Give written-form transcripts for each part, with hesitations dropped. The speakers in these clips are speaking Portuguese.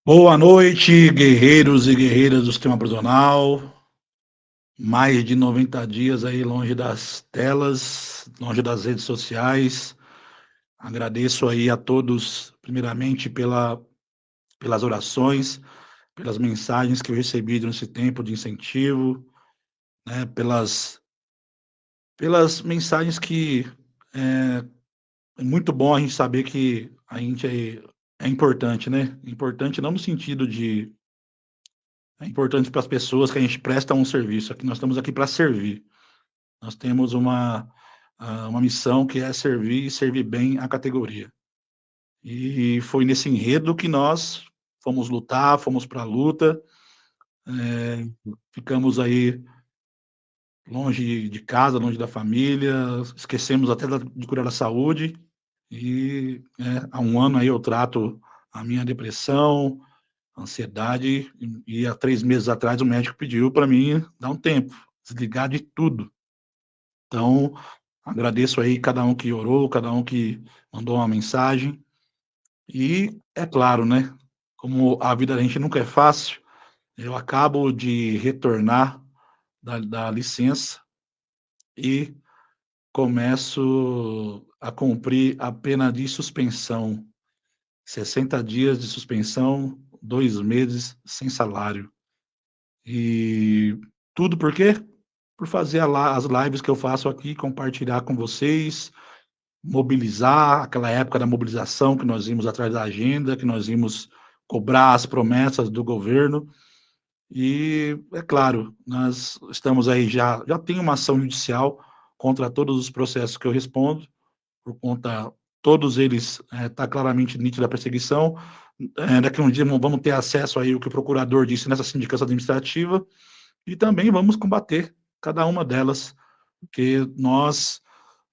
Boa noite, guerreiros e guerreiras do sistema prisional. Mais de 90 dias aí longe das telas, longe das redes sociais. Agradeço aí a todos, primeiramente, pelas orações, pelas mensagens que eu recebi nesse tempo de incentivo, né, pelas mensagens que é muito bom a gente saber que a gente é importante, né? Importante não no sentido de é importante para as pessoas que a gente presta um serviço. Aqui nós estamos aqui para servir. Nós temos uma missão que é servir e servir bem a categoria. E foi nesse enredo que nós fomos lutar, fomos para a luta, ficamos aí longe de casa, longe da família, esquecemos até de cuidar da saúde. E há um ano aí eu trato a minha depressão, ansiedade, e há 3 meses atrás o médico pediu para mim dar um tempo, desligar de tudo. Então, agradeço aí cada um que orou, cada um que mandou uma mensagem. E é claro, né, como a vida da gente nunca é fácil, eu acabo de retornar da licença e começo a cumprir a pena de suspensão. 60 dias de suspensão, 2 meses sem salário. E tudo por quê? Por fazer as lives que eu faço aqui, compartilhar com vocês, mobilizar, aquela época da mobilização que nós íamos atrás da agenda, que nós íamos cobrar as promessas do governo. E, é claro, nós estamos aí já tem uma ação judicial contra todos os processos que eu respondo, por conta todos eles, tá claramente nítida a perseguição. Daqui a um dia vamos ter acesso aí o que o procurador disse nessa sindicância administrativa, e também vamos combater cada uma delas, porque nós,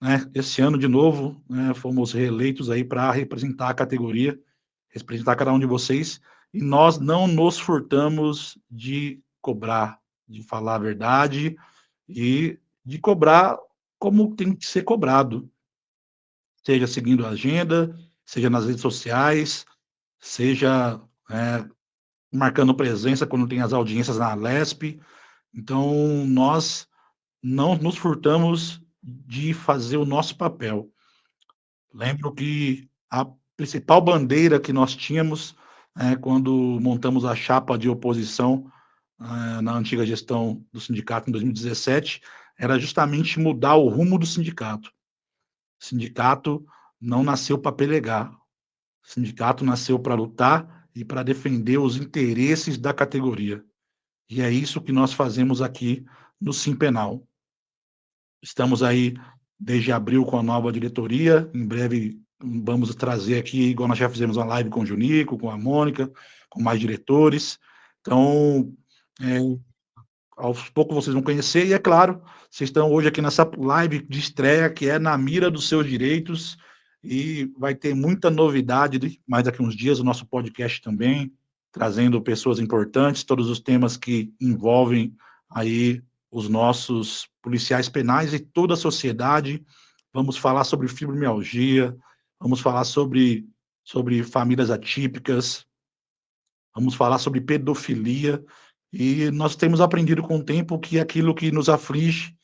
né, esse ano de novo, né, fomos reeleitos aí para representar a categoria, representar cada um de vocês, e nós não nos furtamos de cobrar, de falar a verdade e de cobrar como tem que ser cobrado, seja seguindo a agenda, seja nas redes sociais, seja marcando presença quando tem as audiências na Lesp. Então, nós não nos furtamos de fazer o nosso papel. Lembro que a principal bandeira que nós tínhamos, quando montamos a chapa de oposição, na antiga gestão do sindicato em 2017, era justamente mudar o rumo do sindicato. O sindicato não nasceu para pelegar, o sindicato nasceu para lutar e para defender os interesses da categoria. E é isso que nós fazemos aqui no Simpenal. Estamos aí desde abril com a nova diretoria, em breve vamos trazer aqui, igual nós já fizemos uma live com o Junico, com a Mônica, com mais diretores. Então, é, aos poucos vocês vão conhecer, e é claro, vocês estão hoje aqui nessa live de estreia, que é na mira dos seus direitos, e vai ter muita novidade, mais daqui uns dias, o nosso podcast também, trazendo pessoas importantes, todos os temas que envolvem aí os nossos policiais penais e toda a sociedade. Vamos falar sobre fibromialgia, vamos falar sobre famílias atípicas, vamos falar sobre pedofilia, e nós temos aprendido com o tempo que aquilo que nos aflige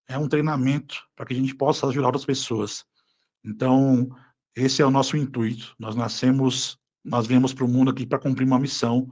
é um treinamento para que a gente possa ajudar outras pessoas. Então, esse é o nosso intuito. Nós viemos para o mundo aqui para cumprir uma missão,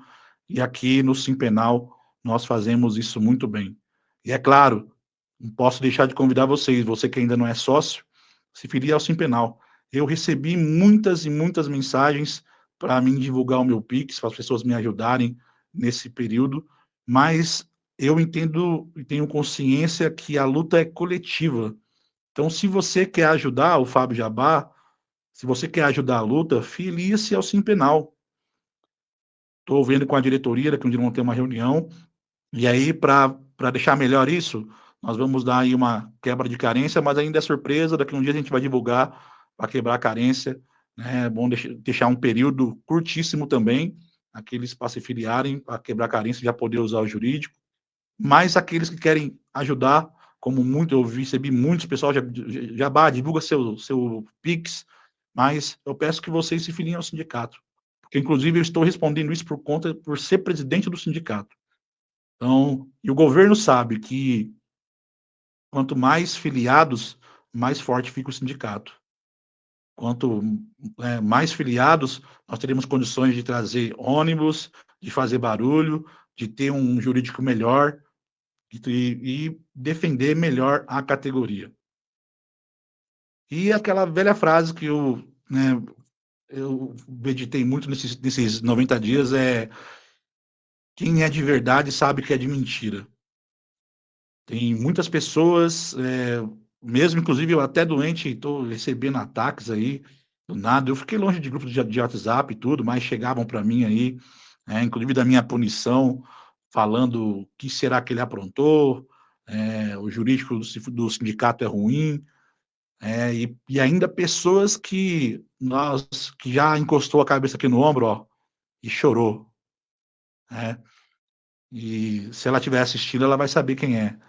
e aqui no Simpenal nós fazemos isso muito bem. E é claro, não posso deixar de convidar vocês, você que ainda não é sócio, se filie ao Simpenal. Eu recebi muitas e muitas mensagens para mim divulgar o meu Pix, para as pessoas me ajudarem nesse período, mas eu entendo e tenho consciência que a luta é coletiva. Então, se você quer ajudar o Fábio Jabá, se você quer ajudar a luta, filie-se ao Simpenal. Estou vendo com a diretoria, daqui um dia vamos ter uma reunião, e aí, para deixar melhor isso, nós vamos dar aí uma quebra de carência, mas ainda é surpresa, daqui um dia a gente vai divulgar para quebrar a carência, né? É bom deixar um período curtíssimo também, aqueles para se filiarem, para quebrar a carência e já poder usar o jurídico, mas aqueles que querem ajudar, como muito, eu recebi muitos, pessoal já divulga seu Pix, mas eu peço que vocês se filiem ao sindicato, porque inclusive eu estou respondendo isso por ser presidente do sindicato. Então, e o governo sabe que quanto mais filiados, mais forte fica o sindicato. Quanto mais filiados, nós teremos condições de trazer ônibus, de fazer barulho, de ter um jurídico melhor e defender melhor a categoria. E aquela velha frase que eu meditei muito nesses 90 dias quem é de verdade sabe que é de mentira. Tem muitas pessoas, mesmo inclusive eu até doente, estou recebendo ataques aí, do nada. Eu fiquei longe de grupos de WhatsApp e tudo, mas chegavam para mim aí, inclusive da minha punição, falando o que será que ele aprontou, o jurídico do sindicato é ruim, e ainda pessoas que já encostou a cabeça aqui no ombro, ó, e chorou, né? E se ela estiver assistindo, ela vai saber quem é.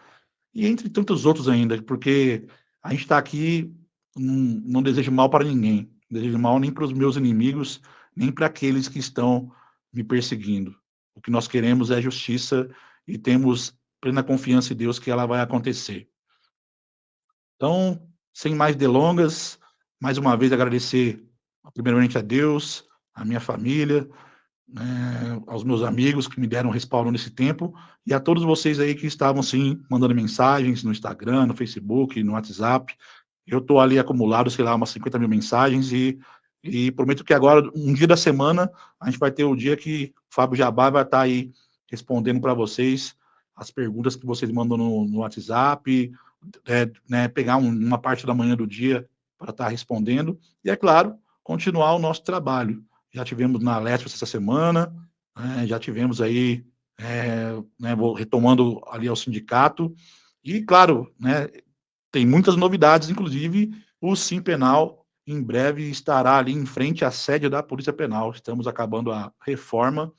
E entre tantos outros ainda, porque a gente está aqui, não desejo mal para ninguém, não desejo mal nem para os meus inimigos, nem para aqueles que estão me perseguindo. O que nós queremos é justiça e temos plena confiança em Deus que ela vai acontecer. Então, sem mais delongas, mais uma vez agradecer primeiramente a Deus, a minha família, aos meus amigos que me deram respaldo nesse tempo, e a todos vocês aí que estavam, sim, mandando mensagens no Instagram, no Facebook, no WhatsApp. Eu estou ali acumulado, sei lá, umas 50 mil mensagens, e prometo que agora, um dia da semana, a gente vai ter o dia que o Fábio Jabá vai estar aí respondendo para vocês as perguntas que vocês mandam no WhatsApp, pegar uma parte da manhã do dia para estar respondendo, e, é claro, continuar o nosso trabalho. Já tivemos na Lesp essa semana, já tivemos aí, retomando ali ao sindicato, e, claro, tem muitas novidades, inclusive o Sim Penal, em breve estará ali em frente à sede da Polícia Penal. Estamos acabando a reforma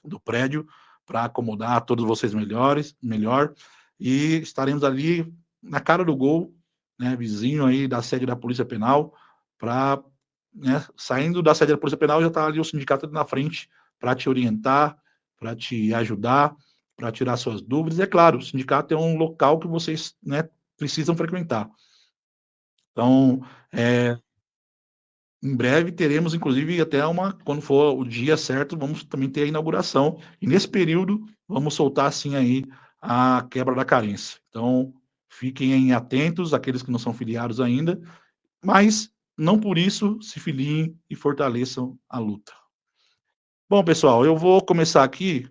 do prédio para acomodar todos vocês melhor, e estaremos ali na cara do gol, vizinho aí da sede da Polícia Penal, para, saindo da sede da Polícia Penal, já está ali o sindicato na frente para te orientar, para te ajudar, para tirar suas dúvidas. É claro, o sindicato é um local que vocês, precisam frequentar. Então, em breve teremos, inclusive, até quando for o dia certo, vamos também ter a inauguração. E nesse período, vamos soltar, assim, aí, a quebra da carência. Então, fiquem atentos, aqueles que não são filiados ainda, mas não por isso se filiem e fortaleçam a luta. Bom, pessoal, eu vou começar aqui,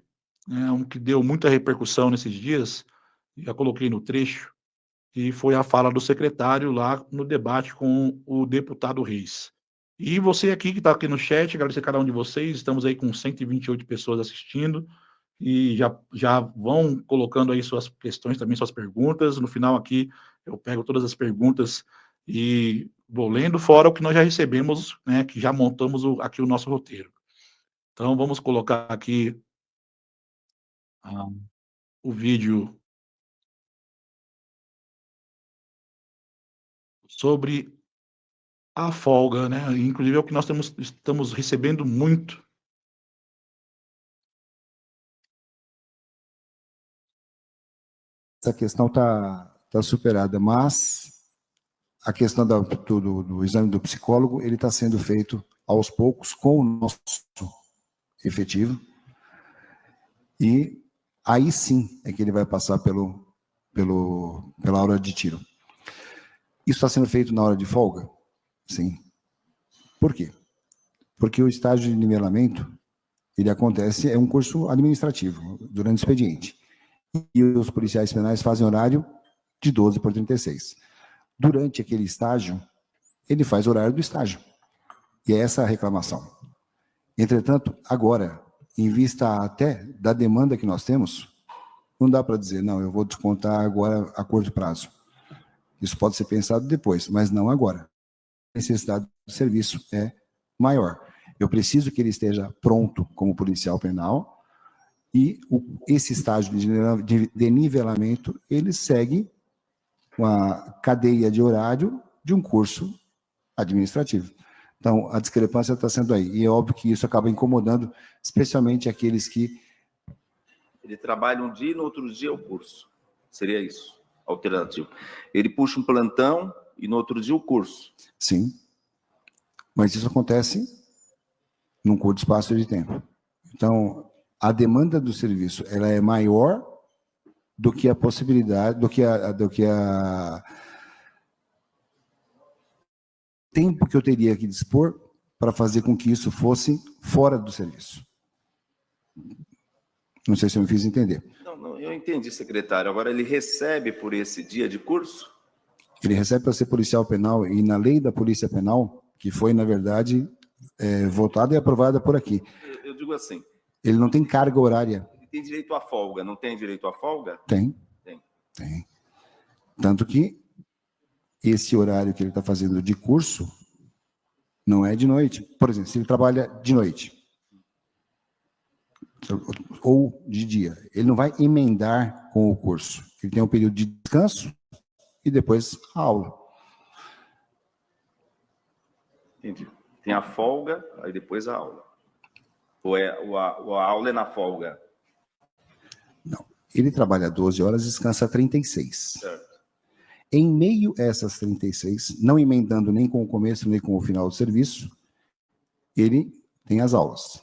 um que deu muita repercussão nesses dias, já coloquei no trecho, e foi a fala do secretário lá no debate com o deputado Reis. E você aqui que está aqui no chat, agradecer a cada um de vocês, estamos aí com 128 pessoas assistindo, e já vão colocando aí suas questões também, suas perguntas. No final aqui, eu pego todas as perguntas e vou lendo, fora o que nós já recebemos, que já montamos aqui o nosso roteiro. Então, vamos colocar aqui o vídeo sobre a folga, inclusive é o que nós estamos recebendo muito. Essa questão está superada, mas a questão do exame do psicólogo, ele está sendo feito aos poucos com o nosso efetivo, e aí sim é que ele vai passar pela hora de tiro. Isso está sendo feito na hora de folga? Sim. Por quê? Porque o estágio de nivelamento, ele acontece, é um curso administrativo, durante o expediente. E os policiais penais fazem horário de 12/36. Durante aquele estágio, ele faz horário do estágio. E é essa a reclamação. Entretanto, agora, em vista até da demanda que nós temos, não dá para dizer, não, eu vou descontar agora a curto prazo. Isso pode ser pensado depois, mas não agora. A necessidade do serviço é maior. Eu preciso que ele esteja pronto como policial penal, e esse estágio de nivelamento, ele segue uma cadeia de horário de um curso administrativo. Então, a discrepância está sendo aí. E é óbvio que isso acaba incomodando, especialmente aqueles que... Ele trabalha um dia e no outro dia é o curso. Seria isso, alternativo. Ele puxa um plantão e no outro dia o curso. Sim. Mas isso acontece num curto espaço de tempo. Então, a demanda do serviço ela é maior do que a possibilidade, do que a tempo que eu teria que dispor para fazer com que isso fosse fora do serviço. Não sei se eu me fiz entender. Não, eu entendi, secretário. Agora, ele recebe por esse dia de curso? Ele recebe para ser policial penal, e na lei da Polícia Penal, que foi, na verdade, votada e aprovada por aqui. Eu digo assim... Ele não tem carga horária. Ele tem direito à folga, não tem direito à folga? Tem. Tanto que esse horário que ele está fazendo de curso não é de noite. Por exemplo, se ele trabalha de noite ou de dia, ele não vai emendar com o curso. Ele tem um período de descanso e depois a aula. Entendi. Tem a folga, aí depois a aula. Ou a aula é na folga? Não. Ele trabalha 12 horas e descansa 36. Certo. Em meio a essas 36, não emendando nem com o começo nem com o final do serviço, ele tem as aulas.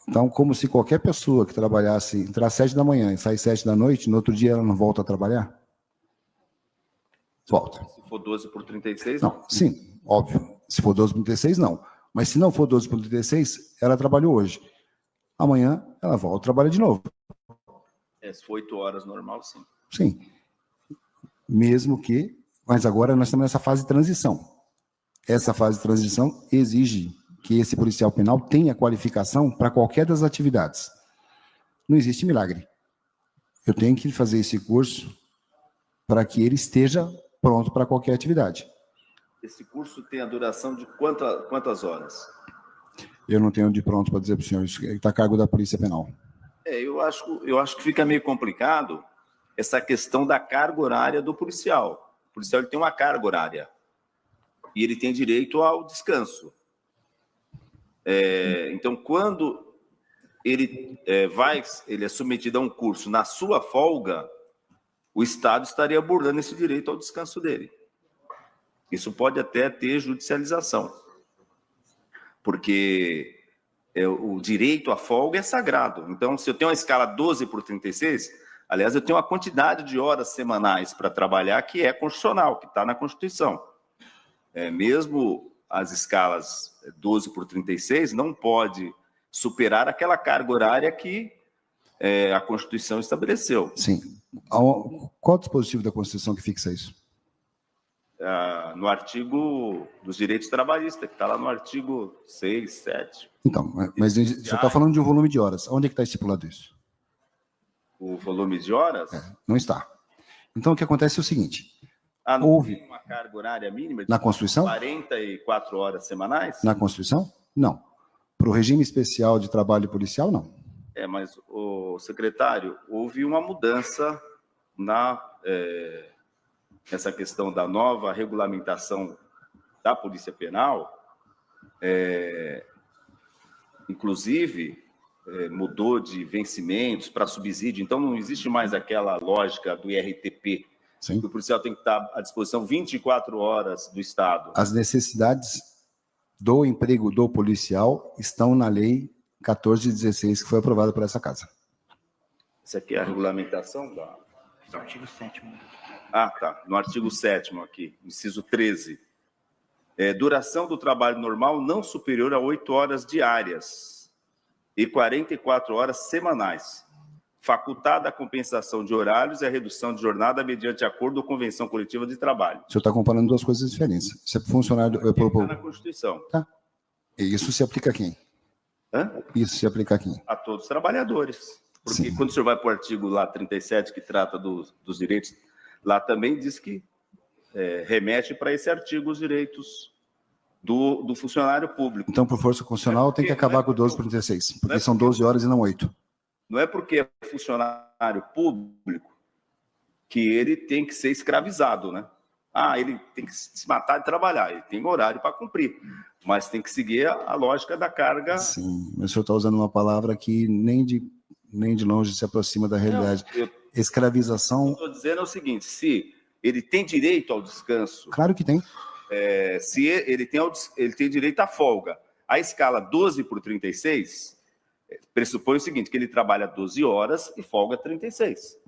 Então, como se qualquer pessoa que trabalhasse, entrar às 7 da manhã e sair às 7 da noite, no outro dia ela não volta a trabalhar? Volta. Se for 12 por 36, não. Sim, óbvio. Se for 12 por 36, não. Mas se não for 12 por 36, ela trabalhou hoje. Amanhã ela volta a trabalhar de novo. Se for 8 horas normal, sim. Sim. Mesmo que... Mas agora nós estamos nessa fase de transição. Essa fase de transição exige que esse policial penal tenha qualificação para qualquer das atividades. Não existe milagre. Eu tenho que fazer esse curso para que ele esteja pronto para qualquer atividade. Esse curso tem a duração de quantas horas? Eu não tenho de pronto para dizer para o senhor, isso está a cargo da Polícia Penal. Eu acho que fica meio complicado essa questão da carga horária do policial. O policial ele tem uma carga horária e ele tem direito ao descanso. Então, quando ele é submetido a um curso na sua folga, o Estado estaria burlando esse direito ao descanso dele. Isso pode até ter judicialização, porque o direito à folga é sagrado. Então, se eu tenho uma escala 12 por 36, aliás, eu tenho uma quantidade de horas semanais para trabalhar que é constitucional, que está na Constituição. Mesmo as escalas 12 por 36 não pode superar aquela carga horária que a Constituição estabeleceu. Sim. Qual o dispositivo da Constituição que fixa isso? No artigo dos direitos trabalhistas, que está lá no artigo 6, 7. Então, mas você está falando de um volume de horas. Onde é que está estipulado isso? O volume de horas? Não está. Então, o que acontece é o seguinte. Não houve uma carga horária mínima de na Constituição? 44 horas semanais? Na Constituição? Não. Para o regime especial de trabalho policial, não. Mas, o secretário, houve uma mudança nessa questão da nova regulamentação da Polícia Penal. Inclusive, mudou de vencimentos para subsídio. Então, não existe mais aquela lógica do IRTP. Sim. Que o policial tem que estar à disposição 24 horas do Estado. As necessidades do emprego do policial estão na Lei 1416, que foi aprovada por essa casa. Isso aqui é a regulamentação do artigo 7º. Tá. No artigo 7º aqui, inciso 13. Duração do trabalho normal não superior a 8 horas diárias e 44 horas semanais. Facultada a compensação de horários e a redução de jornada mediante acordo ou convenção coletiva de trabalho. O senhor está comparando duas coisas diferentes. Isso é funcionário... Está na Constituição. Tá. E isso se aplica a quem? Isso se aplica a quem? A todos os trabalhadores. Porque Sim. Quando o senhor vai para o artigo lá 37, que trata dos direitos, lá também diz que remete para esse artigo os direitos do funcionário público. Então, por força constitucional, tem que acabar com o 12 por 36, porque são 12 horas e não 8. Não é porque é funcionário público que ele tem que ser escravizado, né? ele tem que se matar de trabalhar, ele tem horário para cumprir, mas tem que seguir a lógica da carga. Sim, mas o senhor está usando uma palavra que nem de longe se aproxima da realidade. Escravização... O que eu estou dizendo é o seguinte, se ele tem direito ao descanso... Claro que tem. Se ele tem direito à folga. A escala 12/36 pressupõe o seguinte, que ele trabalha 12 horas e folga 36.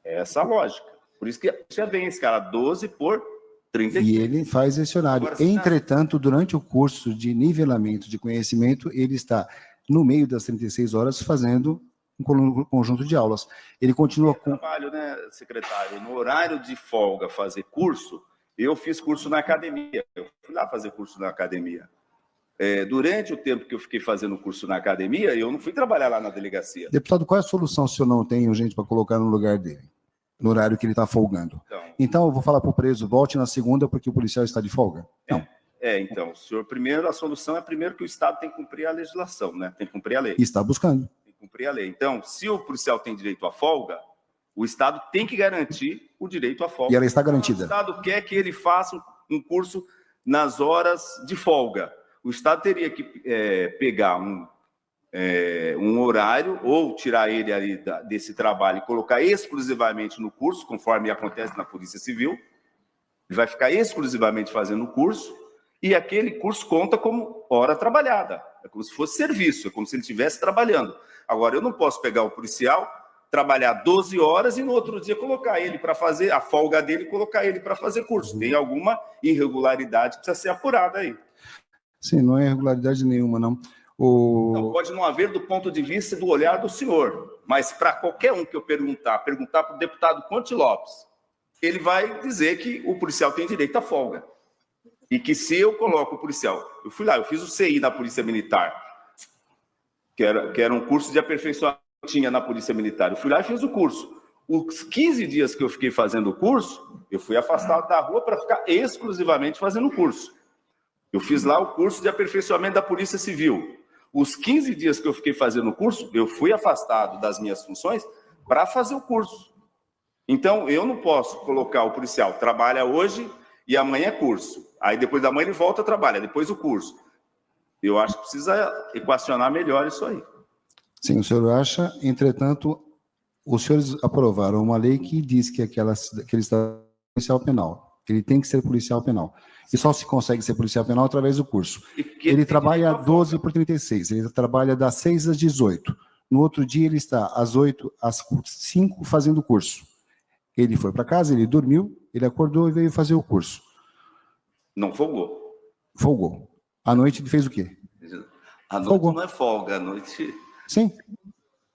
É essa a lógica. Por isso que já vem a escala 12/36. E ele faz esse horário. Agora, entretanto, durante o curso de nivelamento de conhecimento, ele está no meio das 36 horas fazendo um conjunto de aulas. Ele continua com... trabalho, né, secretário? No horário de folga, fazer curso, eu fiz curso na academia. Eu fui lá fazer curso na academia. Durante o tempo que eu fiquei fazendo curso na academia, eu não fui trabalhar lá na delegacia. Deputado, qual é a solução se eu não tenho gente para colocar no lugar dele? No horário que ele está folgando. Então, eu vou falar para o preso, volte na segunda porque o policial está de folga? Não. Então, senhor, primeiro, a solução é primeiro que o Estado tem que cumprir a legislação, né? Tem que cumprir a lei. E está buscando. Tem que cumprir a lei. Então, se o policial tem direito à folga, o Estado tem que garantir o direito à folga. E ela está garantida. O Estado quer que ele faça um curso nas horas de folga. O Estado teria que pegar um horário ou tirar ele ali desse trabalho e colocar exclusivamente no curso, conforme acontece na Polícia Civil. Ele vai ficar exclusivamente fazendo o curso e aquele curso conta como hora trabalhada. É como se fosse serviço, é como se ele estivesse trabalhando. Agora, eu não posso pegar o policial, trabalhar 12 horas e no outro dia colocar ele para fazer, a folga dele, colocar ele para fazer curso. Tem alguma irregularidade que precisa ser apurada aí. Sim, não é irregularidade nenhuma, não. Não, pode não haver do ponto de vista do olhar do senhor, mas para qualquer um que eu perguntar para o deputado Conte Lopes, ele vai dizer que o policial tem direito à folga. E que se eu coloco o policial... Eu fui lá, eu fiz o CI na Polícia Militar, que era um curso de aperfeiçoamento que tinha na Polícia Militar. Eu fui lá e fiz o curso. Os 15 dias que eu fiquei fazendo o curso, eu fui afastado da rua para ficar exclusivamente fazendo o curso. Eu fiz lá o curso de aperfeiçoamento da Polícia Civil. Os 15 dias que eu fiquei fazendo o curso, eu fui afastado das minhas funções para fazer o curso. Então, eu não posso colocar o policial, trabalha hoje e amanhã é curso. Aí, depois da manhã, ele volta a trabalhar, depois o curso. Eu acho que precisa equacionar melhor isso aí. Sim, o senhor acha, entretanto, os senhores aprovaram uma lei que diz que ele está policial penal. Ele tem que ser policial penal. E só se consegue ser policial penal através do curso. Ele trabalha 12/36, ele trabalha das 6 às 18. No outro dia, ele está às 8 às 5 fazendo o curso. Ele foi para casa, ele dormiu, ele acordou e veio fazer o curso. Não folgou. Folgou. À noite ele fez o quê? A noite Folgou. não é folga, a noite... Sim.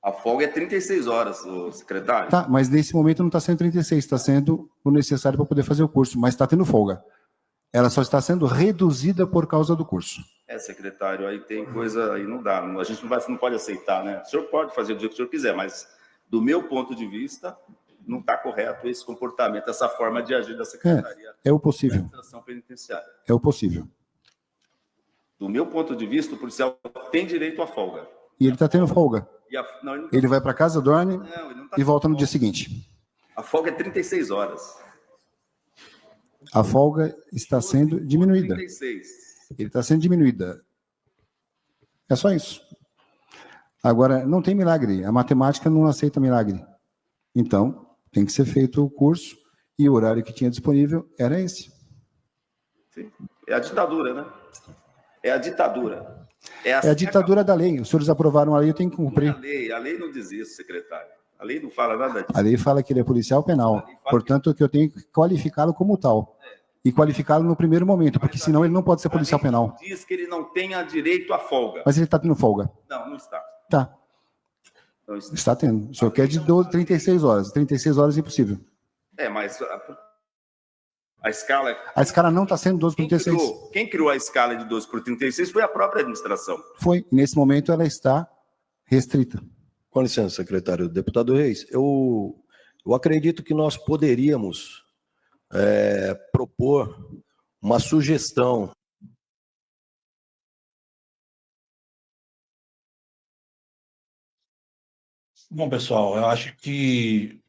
A folga é 36 horas, o secretário. Tá, mas nesse momento não está sendo 36, está sendo o necessário para poder fazer o curso, mas está tendo folga. Ela só está sendo reduzida por causa do curso. Secretário, aí tem coisa, aí não dá, a gente não pode aceitar, né? O senhor pode fazer do jeito que o senhor quiser, mas do meu ponto de vista, não está correto esse comportamento, essa forma de agir da Secretaria é o possível. da Administração Penitenciária. É o possível. Do meu ponto de vista, o policial tem direito à folga. E ele está tendo folga. Ele vai para casa, dorme e volta no dia seguinte. A folga é 36 horas. A folga está sendo diminuída. 36. Ele está sendo diminuída. É só isso. Agora, não tem milagre. A matemática não aceita milagre. Então, tem que ser feito o curso e o horário que tinha disponível era esse. Sim. É a ditadura, né? É a ditadura. É a ditadura da lei. Os senhores aprovaram a lei, eu tenho que cumprir. A lei não diz isso, secretário. A lei não fala nada disso. A lei fala que ele é policial penal. Portanto, que eu tenho que qualificá-lo como tal. E qualificá-lo no primeiro momento, porque senão ele não pode ser policial penal. Diz que ele não tenha direito à folga. Mas ele está tendo folga. Não, não está. Tá. Não está. Está tendo. O senhor quer de 36 horas. 36 horas é impossível. Mas a escala... A escala não está sendo 12/36. Quem criou a escala de 12/36 foi a própria administração. Foi. Nesse momento ela está restrita. Com licença, secretário. Deputado Reis, eu acredito que nós poderíamos propor uma sugestão. Bom, pessoal, eu acho que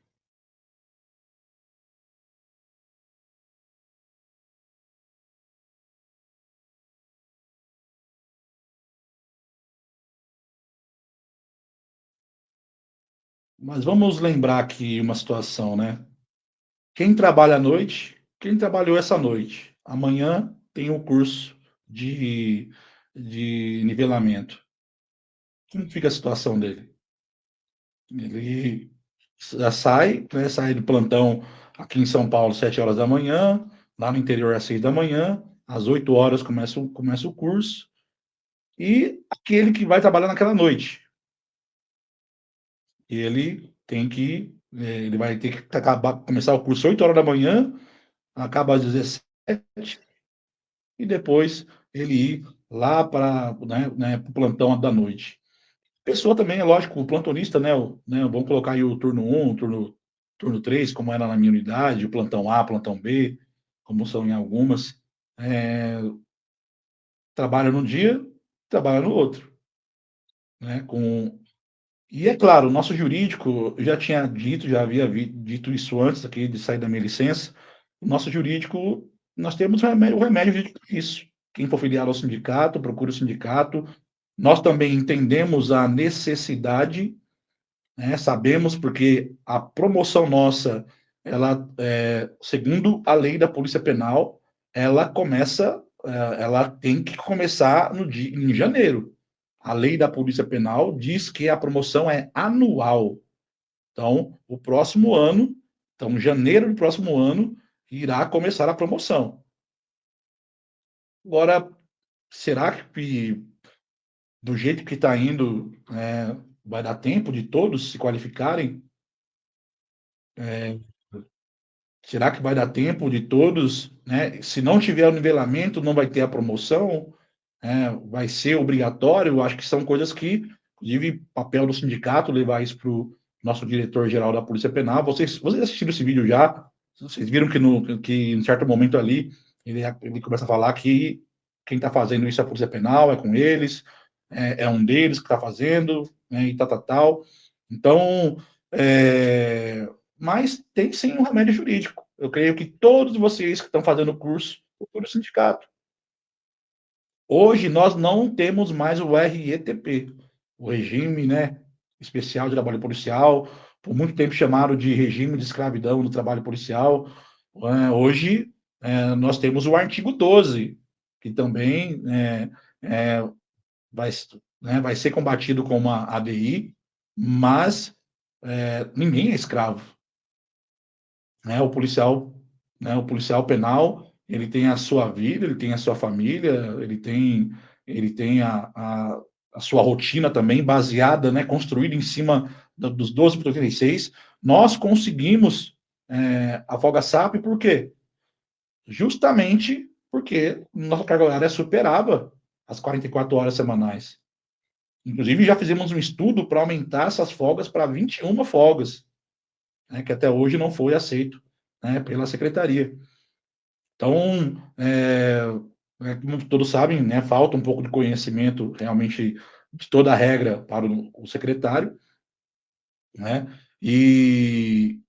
Mas vamos lembrar aqui uma situação, né? Quem trabalha à noite, quem trabalhou essa noite, amanhã tem o curso de nivelamento. Como fica a situação dele? Ele já sai, né, sai do plantão aqui em São Paulo, 7 horas da manhã, lá no interior às 6 da manhã, às 8 horas começa o curso, e aquele que vai trabalhar naquela noite, ele vai ter que começar o curso às 8 horas da manhã, acaba às 17, e depois ele ir lá para, né, o plantão da noite. Pessoa também, é lógico, o plantonista, vamos colocar aí o turno 1, turno 3, como era na minha unidade, o plantão A, plantão B, como são em algumas, trabalha num dia, trabalha no outro, né? E é claro, o nosso jurídico, eu já tinha dito, já havia dito isso antes aqui de sair da minha licença, o nosso jurídico, nós temos o remédio jurídico para isso. Quem for filiado ao sindicato, procura o sindicato. Nós também entendemos a necessidade, né? Sabemos porque a promoção nossa, ela, segundo a lei da Polícia Penal, ela tem que começar em janeiro. A lei da Polícia Penal diz que a promoção é anual. Então, o próximo ano, então, janeiro do próximo ano, irá começar a promoção. Agora, será que do jeito que está indo, vai dar tempo de todos se qualificarem? Será que vai dar tempo de todos, né? Se não tiver o nivelamento, não vai ter a promoção, vai ser obrigatório. Eu acho que são coisas que, inclusive, papel do sindicato levar isso para o nosso diretor-geral da Polícia Penal. Vocês assistiram esse vídeo já? Vocês viram que em certo momento ali ele começa a falar que quem está fazendo isso é a Polícia Penal, é com eles, é um deles que está fazendo, né, e tal. Então, mas tem sim um remédio jurídico. Eu creio que todos vocês que estão fazendo o curso, procurem o sindicato. Hoje nós não temos mais o RETP, o regime, né, especial de trabalho policial, por muito tempo chamado de regime de escravidão no trabalho policial. Hoje nós temos o artigo 12, que também vai, vai ser combatido com uma ADI, mas ninguém é escravo. O policial penal, ele tem a sua vida, ele tem a sua família, ele tem a sua rotina também baseada, né, construída em cima dos 12/86. Nós conseguimos a folga SAP, por quê? Justamente porque nossa carga horária superava as 44 horas semanais. Inclusive, já fizemos um estudo para aumentar essas folgas para 21 folgas, né, que até hoje não foi aceito, né, pela secretaria. Então, como todos sabem, né, falta um pouco de conhecimento realmente de toda a regra para o secretário, né, e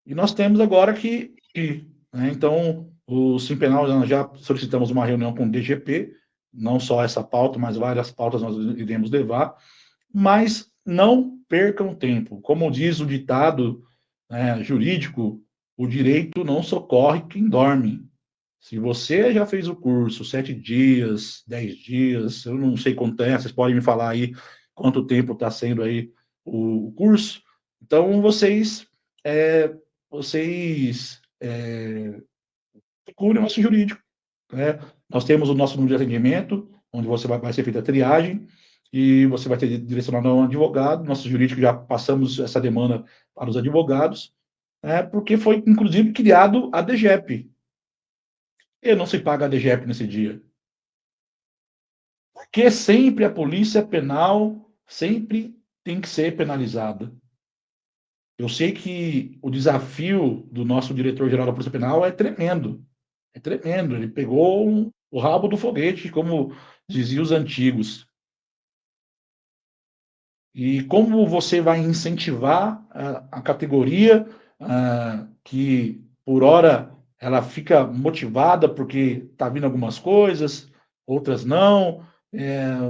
nós temos agora né, então, o Simpenal, nós já solicitamos uma reunião com o DGP, não só essa pauta, mas várias pautas nós iremos levar, mas não percam tempo. Como diz o ditado, jurídico, o direito não socorre quem dorme. Se você já fez o curso 7 dias, 10 dias, eu não sei quanto é, vocês podem me falar aí quanto tempo está sendo aí o curso. Então, procurem o nosso jurídico, né? Nós temos o nosso número de atendimento, onde vai ser feita a triagem, e você vai ter direcionado a um advogado. Nosso jurídico já passamos essa demanda para os advogados, porque foi, inclusive, criado a DGEP. E não se paga a DGEP nesse dia. Porque sempre a polícia penal sempre tem que ser penalizada. Eu sei que o desafio do nosso diretor-geral da Polícia Penal é tremendo. É tremendo. Ele pegou o rabo do foguete, como diziam os antigos. E como você vai incentivar a categoria que, por hora, ela fica motivada porque está vindo algumas coisas, outras não,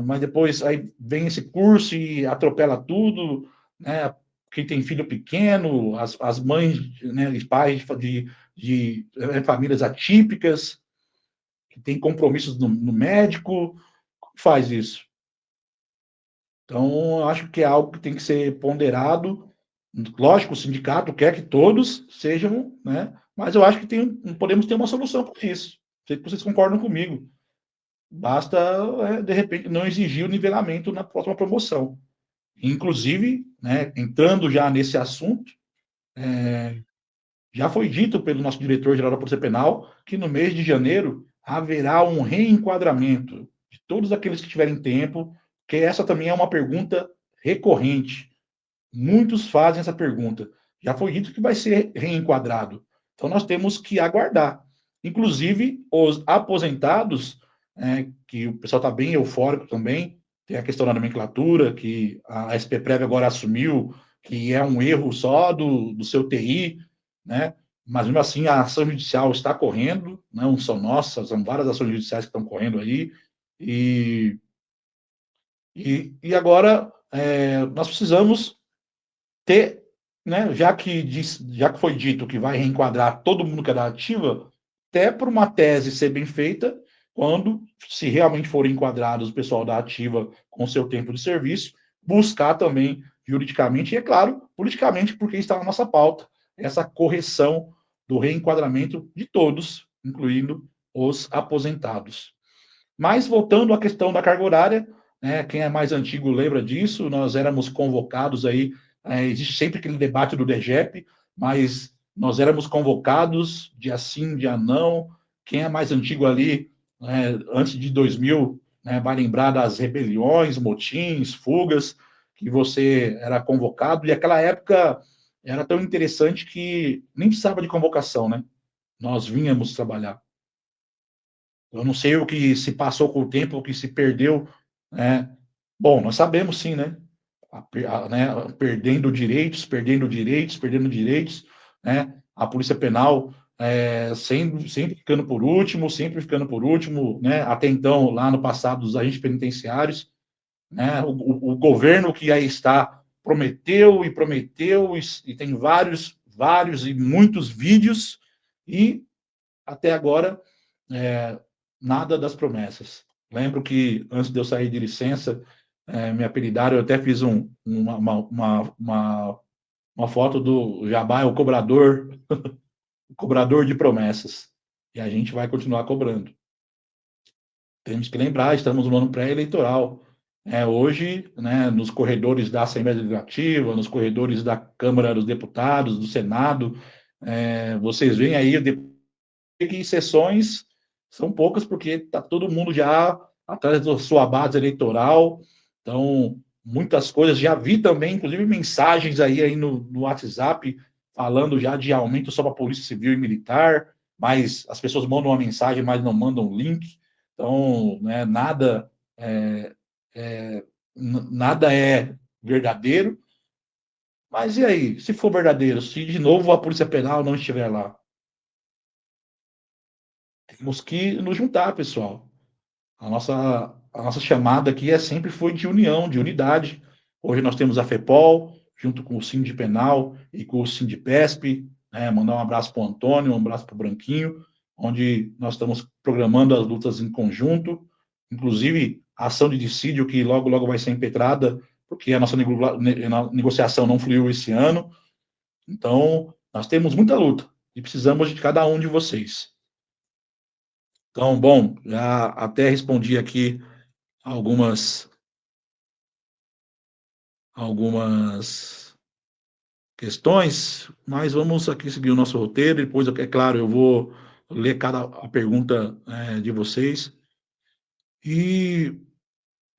mas depois aí vem esse curso e atropela tudo, né? quem tem filho pequeno, as mães, né, os pais de famílias atípicas, que tem compromissos no médico, como faz isso? Então, eu acho que é algo que tem que ser ponderado. Lógico, o sindicato quer que todos sejam, né? Mas eu acho que podemos ter uma solução para isso. Não sei se vocês concordam comigo. Basta, de repente, não exigir o nivelamento na próxima promoção. Inclusive, né, entrando já nesse assunto, já foi dito pelo nosso diretor-geral da Polícia Penal que no mês de janeiro haverá um reenquadramento de todos aqueles que tiverem tempo, que essa também é uma pergunta recorrente. Muitos fazem essa pergunta. Já foi dito que vai ser reenquadrado. Então, nós temos que aguardar. Inclusive, os aposentados, que o pessoal está bem eufórico também, tem a questão da nomenclatura, que a SPPrev agora assumiu que é um erro só do seu TI, né? Mas, mesmo assim, a ação judicial está correndo, não são nossas, são várias ações judiciais que estão correndo aí, e agora nós precisamos ter, né, já que foi dito que vai reenquadrar todo mundo que é da ativa, até por uma tese ser bem feita, quando, se realmente forem enquadrados o pessoal da ativa com seu tempo de serviço, buscar também juridicamente, e é claro, politicamente, porque está na nossa pauta, essa correção do reenquadramento de todos, incluindo os aposentados. Mas, voltando à questão da carga horária, né, quem é mais antigo lembra disso, nós éramos convocados aí, existe sempre aquele debate do DGEP, mas nós éramos convocados, dia sim, dia não. Quem é mais antigo ali, antes de 2000, vai lembrar das rebeliões, motins, fugas, que você era convocado, e aquela época era tão interessante que nem precisava de convocação, né? Nós vínhamos trabalhar. Eu não sei o que se passou com o tempo, o que se perdeu, né? Bom, nós sabemos sim, né? Perdendo direitos, né? A Polícia Penal sempre ficando por último, né? Até então, lá no passado, os agentes penitenciários, né? O governo que aí está prometeu e tem vários e muitos vídeos e até agora nada das promessas. Lembro que antes de eu sair de licença, me apelidaram, eu até fiz uma foto do Jabá, o cobrador, o cobrador de promessas. E a gente vai continuar cobrando. Temos que lembrar, estamos no ano pré-eleitoral. Hoje, né, nos corredores da Assembleia Legislativa, nos corredores da Câmara dos Deputados, do Senado, vocês veem aí que sessões são poucas, porque está todo mundo já atrás da sua base eleitoral. Então, muitas coisas. Já vi também, inclusive, mensagens aí no WhatsApp falando já de aumento só para a Polícia Civil e Militar, mas as pessoas mandam uma mensagem, mas não mandam o link. Então, né, nada é verdadeiro. Mas e aí, se for verdadeiro, se de novo a Polícia Penal não estiver lá? Temos que nos juntar, pessoal. A nossa chamada aqui sempre foi de união, de unidade. Hoje nós temos a FEPOL, junto com o Sindipenal e com o Sindipesp, né? Mandar um abraço para o Antônio, um abraço para o Branquinho, onde nós estamos programando as lutas em conjunto, inclusive a ação de dissídio, que logo, logo vai ser impetrada, porque a nossa negociação não fluiu esse ano. Então, nós temos muita luta e precisamos de cada um de vocês. Então, bom, já até respondi aqui algumas questões, mas vamos aqui seguir o nosso roteiro. Depois, é claro, eu vou ler a pergunta de vocês. E,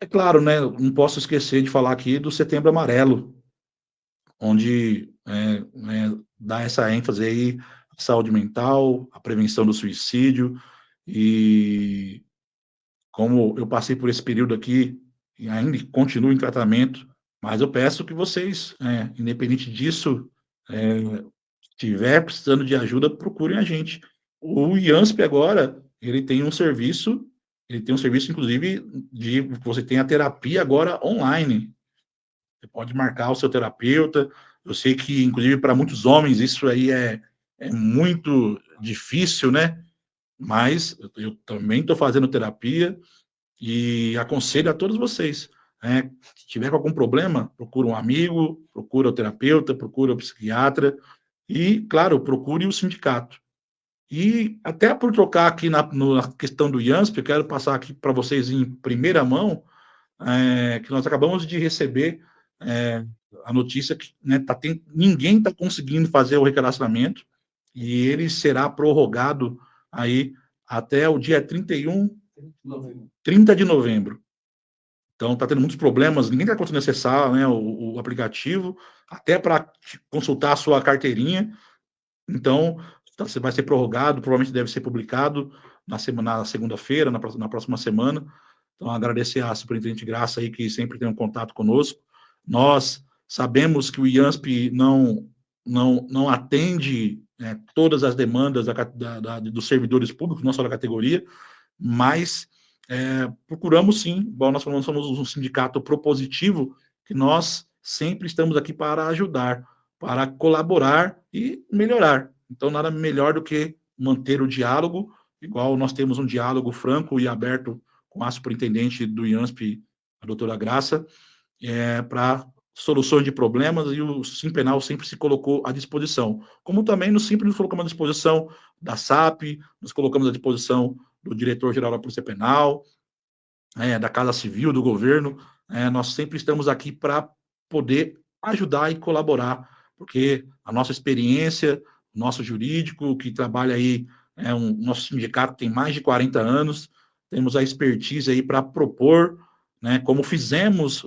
é claro, né, não posso esquecer de falar aqui do Setembro Amarelo, onde dá essa ênfase aí à saúde mental, à prevenção do suicídio. E como eu passei por esse período aqui e ainda continuo em tratamento, mas eu peço que vocês, independente disso, estiver precisando de ajuda, procurem a gente. O IANSP agora, ele tem um serviço, inclusive, você tem a terapia agora online. Você pode marcar o seu terapeuta, Eu sei que, inclusive, para muitos homens, isso aí é muito difícil, né? Mas eu também estou fazendo terapia e aconselho a todos vocês, né? Se tiver algum problema, procura um amigo, procura o terapeuta, procura o psiquiatra e, claro, procure o sindicato. E até por trocar aqui na questão do IANSP, eu quero passar aqui para vocês em primeira mão, que nós acabamos de receber a notícia que, né, ninguém está conseguindo fazer o recadastramento e ele será prorrogado aí até o dia 30 de novembro. Então, está tendo muitos problemas, ninguém está conseguindo acessar, né, o aplicativo, até para consultar a sua carteirinha. Então, você vai ser prorrogado, provavelmente deve ser publicado na segunda-feira, na próxima semana. Então, agradecer à Superintendente Graça aí, que sempre tem um contato conosco. Nós sabemos que o IANSP não atende todas as demandas dos servidores públicos, não só da categoria, mas procuramos sim, igual nós falamos, somos um sindicato propositivo, que nós sempre estamos aqui para ajudar, para colaborar e melhorar. Então, nada melhor do que manter o diálogo, igual nós temos um diálogo franco e aberto com a superintendente do IANSP, a doutora Graça, para soluções de problemas, e o Simpenal sempre se colocou à disposição. Como também sempre nos colocamos à disposição da SAP, nos colocamos à disposição do diretor-geral da Polícia Penal, da Casa Civil, do governo. Nós sempre estamos aqui para poder ajudar e colaborar, porque a nossa experiência, o nosso jurídico, que trabalha aí, nosso sindicato tem mais de 40 anos, temos a expertise aí para propor, né, como fizemos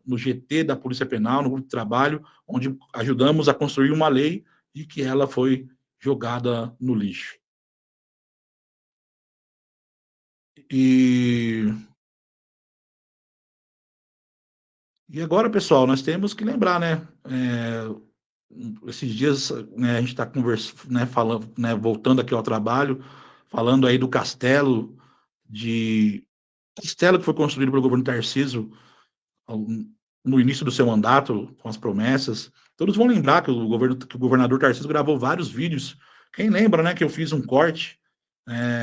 no GT da Polícia Penal, no grupo de trabalho, onde ajudamos a construir uma lei e que ela foi jogada no lixo. E agora, pessoal, nós temos que lembrar, né? Esses dias, né, a gente está conversando, né, falando, né, voltando aqui ao trabalho, falando aí do castelo que foi construído pelo governo Tarcísio no início do seu mandato, com as promessas. Todos vão lembrar que o governador Tarcísio gravou vários vídeos. Quem lembra, né, que eu fiz um corte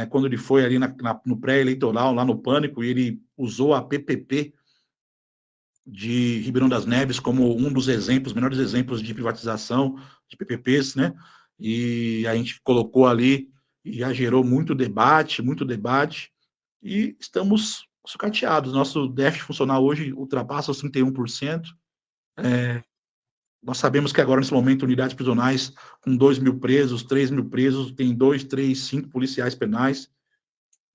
quando ele foi ali no pré-eleitoral, lá no Pânico, e ele usou a PPP de Ribeirão das Neves como um dos exemplos, melhores exemplos de privatização de PPPs, né? E a gente colocou ali e já gerou muito debate, e estamos sucateados. Nosso déficit funcional hoje ultrapassa os 31%. Nós sabemos que agora, nesse momento, unidades prisionais com 2.000 presos, 3.000 presos, tem 2, 3, 5 policiais penais,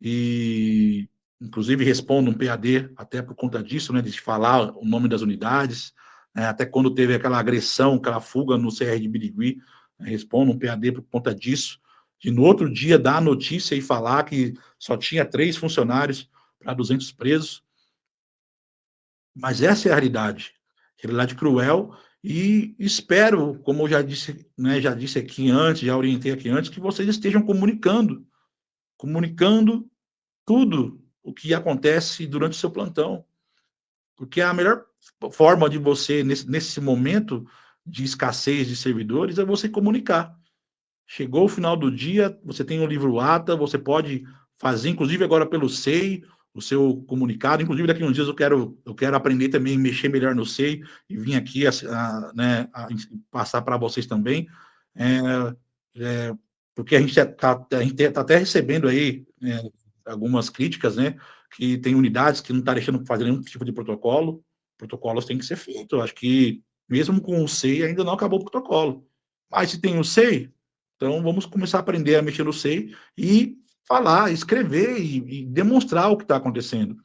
e inclusive respondo um PAD até por conta disso, né, de falar o nome das unidades, até quando teve aquela agressão, aquela fuga no CR de Birigui, respondo um PAD por conta disso, de no outro dia dar a notícia e falar que só tinha 3 funcionários para 200 presos. Mas essa é a realidade cruel, e espero, como eu já disse, né, já disse aqui antes, já orientei aqui antes, que vocês estejam comunicando tudo o que acontece durante o seu plantão, porque a melhor forma de você, nesse momento de escassez de servidores, é você comunicar. Chegou o final do dia, você tem um livro ATA, você pode fazer, inclusive agora pelo SEI, o seu comunicado. Inclusive, daqui a uns dias eu quero aprender também, mexer melhor no SEI, e vim aqui passar para vocês também, porque a gente está até recebendo aí algumas críticas, né, que tem unidades que não estão deixando fazer nenhum tipo de protocolo. Protocolos têm que ser feitos. Eu acho que, mesmo com o SEI, ainda não acabou o protocolo. Mas se tem o SEI, então vamos começar a aprender a mexer no SEI e falar, escrever e demonstrar o que está acontecendo.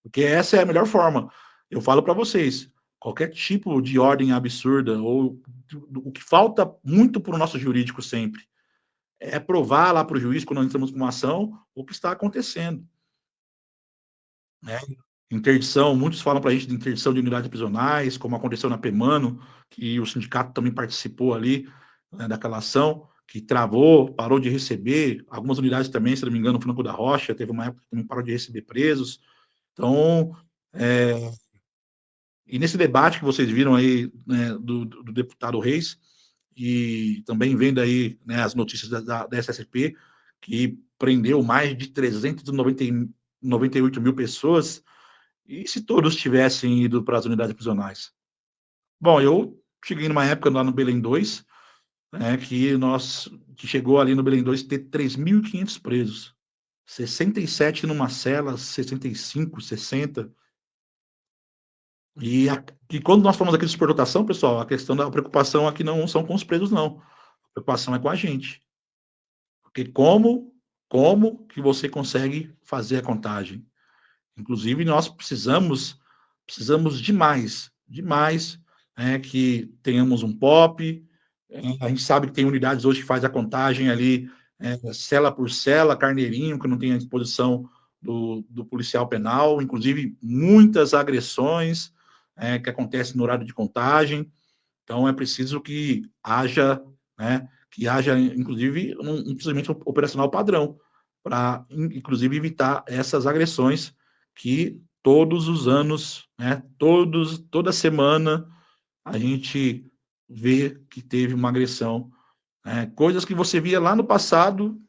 Porque essa é a melhor forma. Eu falo para vocês, qualquer tipo de ordem absurda, ou o que falta muito para o nosso jurídico sempre, é provar lá para o juiz, quando nós entramos com uma ação, o que está acontecendo. Né? Interdição, muitos falam para a gente de interdição de unidades prisionais, como aconteceu na PEMANO, que o sindicato também participou ali, né, daquela ação, que travou, parou de receber. Algumas unidades também, se não me engano, o Franco da Rocha, teve uma época que também parou de receber presos. Então, E nesse debate que vocês viram aí, né, do deputado Reis, e também vendo aí, né, as notícias da SSP, que prendeu mais de 398 mil pessoas, e se todos tivessem ido para as unidades prisionais? Bom, eu cheguei numa época lá no Belém 2, né, que chegou ali no Belém 2 ter 3.500 presos, 67 numa cela, 65, 60. E quando nós falamos aqui de superlotação, pessoal, a questão da preocupação aqui não são com os presos, não. A preocupação é com a gente. Porque como que você consegue fazer a contagem? Inclusive, nós precisamos demais, que tenhamos um POP. A gente sabe que tem unidades hoje que faz a contagem ali, cela por cela, carneirinho, que não tem a disposição do policial penal, inclusive muitas agressões que acontecem no horário de contagem. Então, é preciso que haja, inclusive, um procedimento operacional padrão, para, inclusive, evitar essas agressões que todos os anos, toda semana, a gente vê que teve uma agressão. Coisas que você via lá no passado,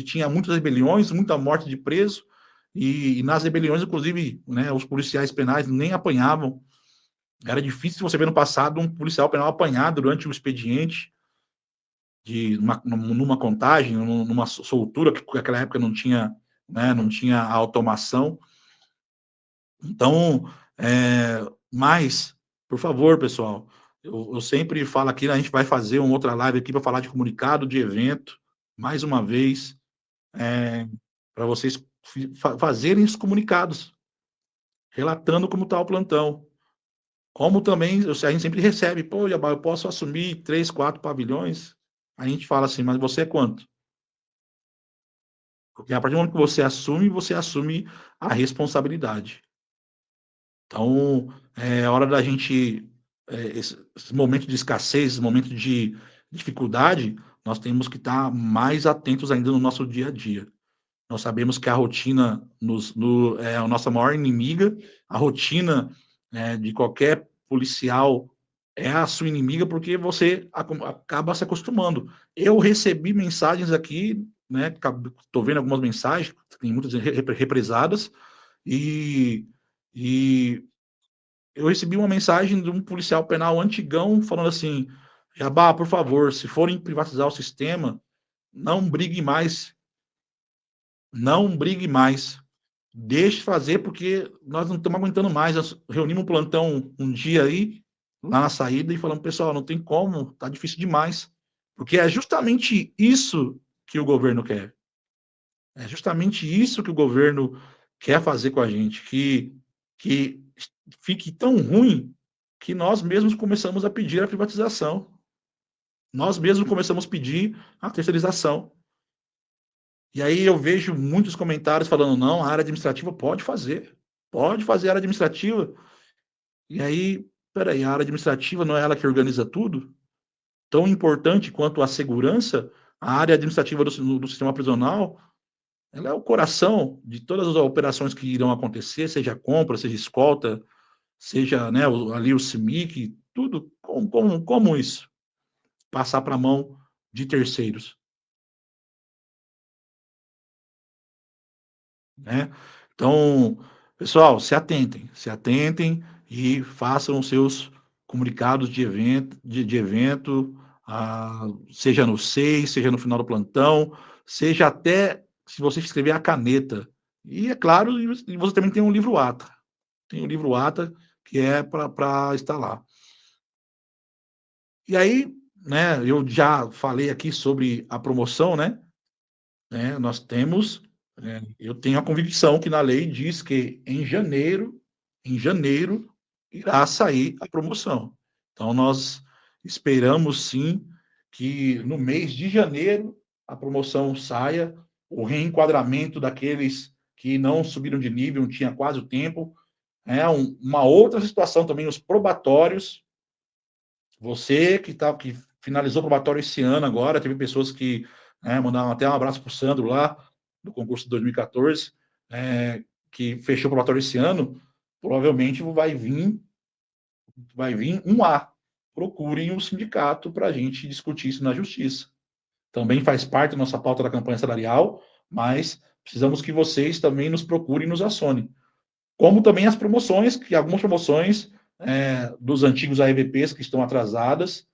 tinha muitas rebeliões, muita morte de preso, e nas rebeliões, inclusive, os policiais penais nem apanhavam. Era difícil você ver no passado um policial penal apanhar durante o expediente, numa contagem, numa soltura, que naquela época não tinha, não tinha automação. Então, mas, por favor, pessoal, eu sempre falo aqui, a gente vai fazer uma outra live aqui para falar de comunicado de evento, mais uma vez, para vocês fazerem os comunicados, relatando como está o plantão. Como também a gente sempre recebe, pô, Jabá, eu posso assumir 3, 4 pavilhões? A gente fala assim, mas você é quanto? Porque a partir do momento que você assume a responsabilidade. Então, é hora da gente, esse momento de escassez, esse momento de dificuldade, nós temos que estar mais atentos ainda no nosso dia a dia. Nós sabemos que a rotina é a nossa maior inimiga, a rotina de qualquer policial é a sua inimiga, porque você acaba se acostumando. Eu recebi mensagens aqui, estou vendo algumas mensagens, tem muitas represadas, e eu recebi uma mensagem de um policial penal antigão falando assim: Jabá, por favor, se forem privatizar o sistema, não brigue mais. Não brigue mais. Deixe fazer, porque nós não estamos aguentando mais. Nós reunimos um plantão um dia aí, lá na saída, e falamos, pessoal, não tem como, está difícil demais. Porque é justamente isso que o governo quer. É justamente isso que o governo quer fazer com a gente, que fique tão ruim que nós mesmos começamos a pedir a privatização. Nós mesmos começamos a pedir a terceirização. E aí eu vejo muitos comentários falando, não, a área administrativa pode fazer a área administrativa. E aí, peraí, a área administrativa não é ela que organiza tudo? Tão importante quanto a segurança, a área administrativa do sistema prisional, ela é o coração de todas as operações que irão acontecer, seja compra, seja escolta, seja ali o CIMIC, tudo. Como isso? Passar para a mão de terceiros. Então, pessoal, se atentem e façam os seus comunicados de evento, seja no SEI, seja no final do plantão, seja até se você escrever a caneta. E, é claro, você também tem um livro ATA. Tem um livro ATA que é para estar lá. E aí, eu já falei aqui sobre a promoção, nós temos... eu tenho a convicção que na lei diz que em janeiro, irá sair a promoção. Então, nós esperamos, sim, que no mês de janeiro a promoção saia, o reenquadramento daqueles que não subiram de nível, não tinha quase o tempo. Uma outra situação também, os probatórios. Você que finalizou o probatório esse ano agora, teve pessoas que mandaram até um abraço para o Sandro lá, do concurso de 2014, que fechou o probatório esse ano, provavelmente vai vir vai vir um A. Procurem o sindicato para a gente discutir isso na justiça. Também faz parte da nossa pauta da campanha salarial, mas precisamos que vocês também nos procurem e nos acionem. Como também as promoções, que algumas promoções dos antigos AEVPs que estão atrasadas.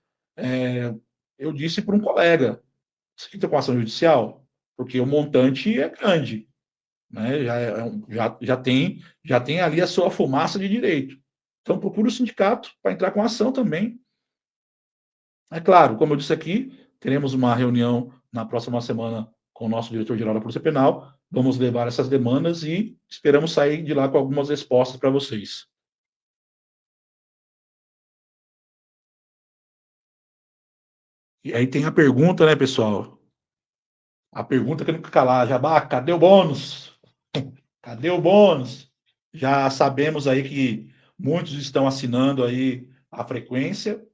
Eu disse para um colega, você tem com ação judicial? Porque o montante é grande, né? Já tem ali a sua fumaça de direito. Então, procure o sindicato para entrar com ação também. É claro, como eu disse aqui, teremos uma reunião na próxima semana com o nosso diretor-geral da Polícia Penal. Vamos levar essas demandas e esperamos sair de lá com algumas respostas para vocês. E aí tem a pergunta, né, pessoal? A pergunta que eu não quero calar, Jabá, cadê o bônus? Cadê o bônus? Já sabemos aí que muitos estão assinando aí a frequência.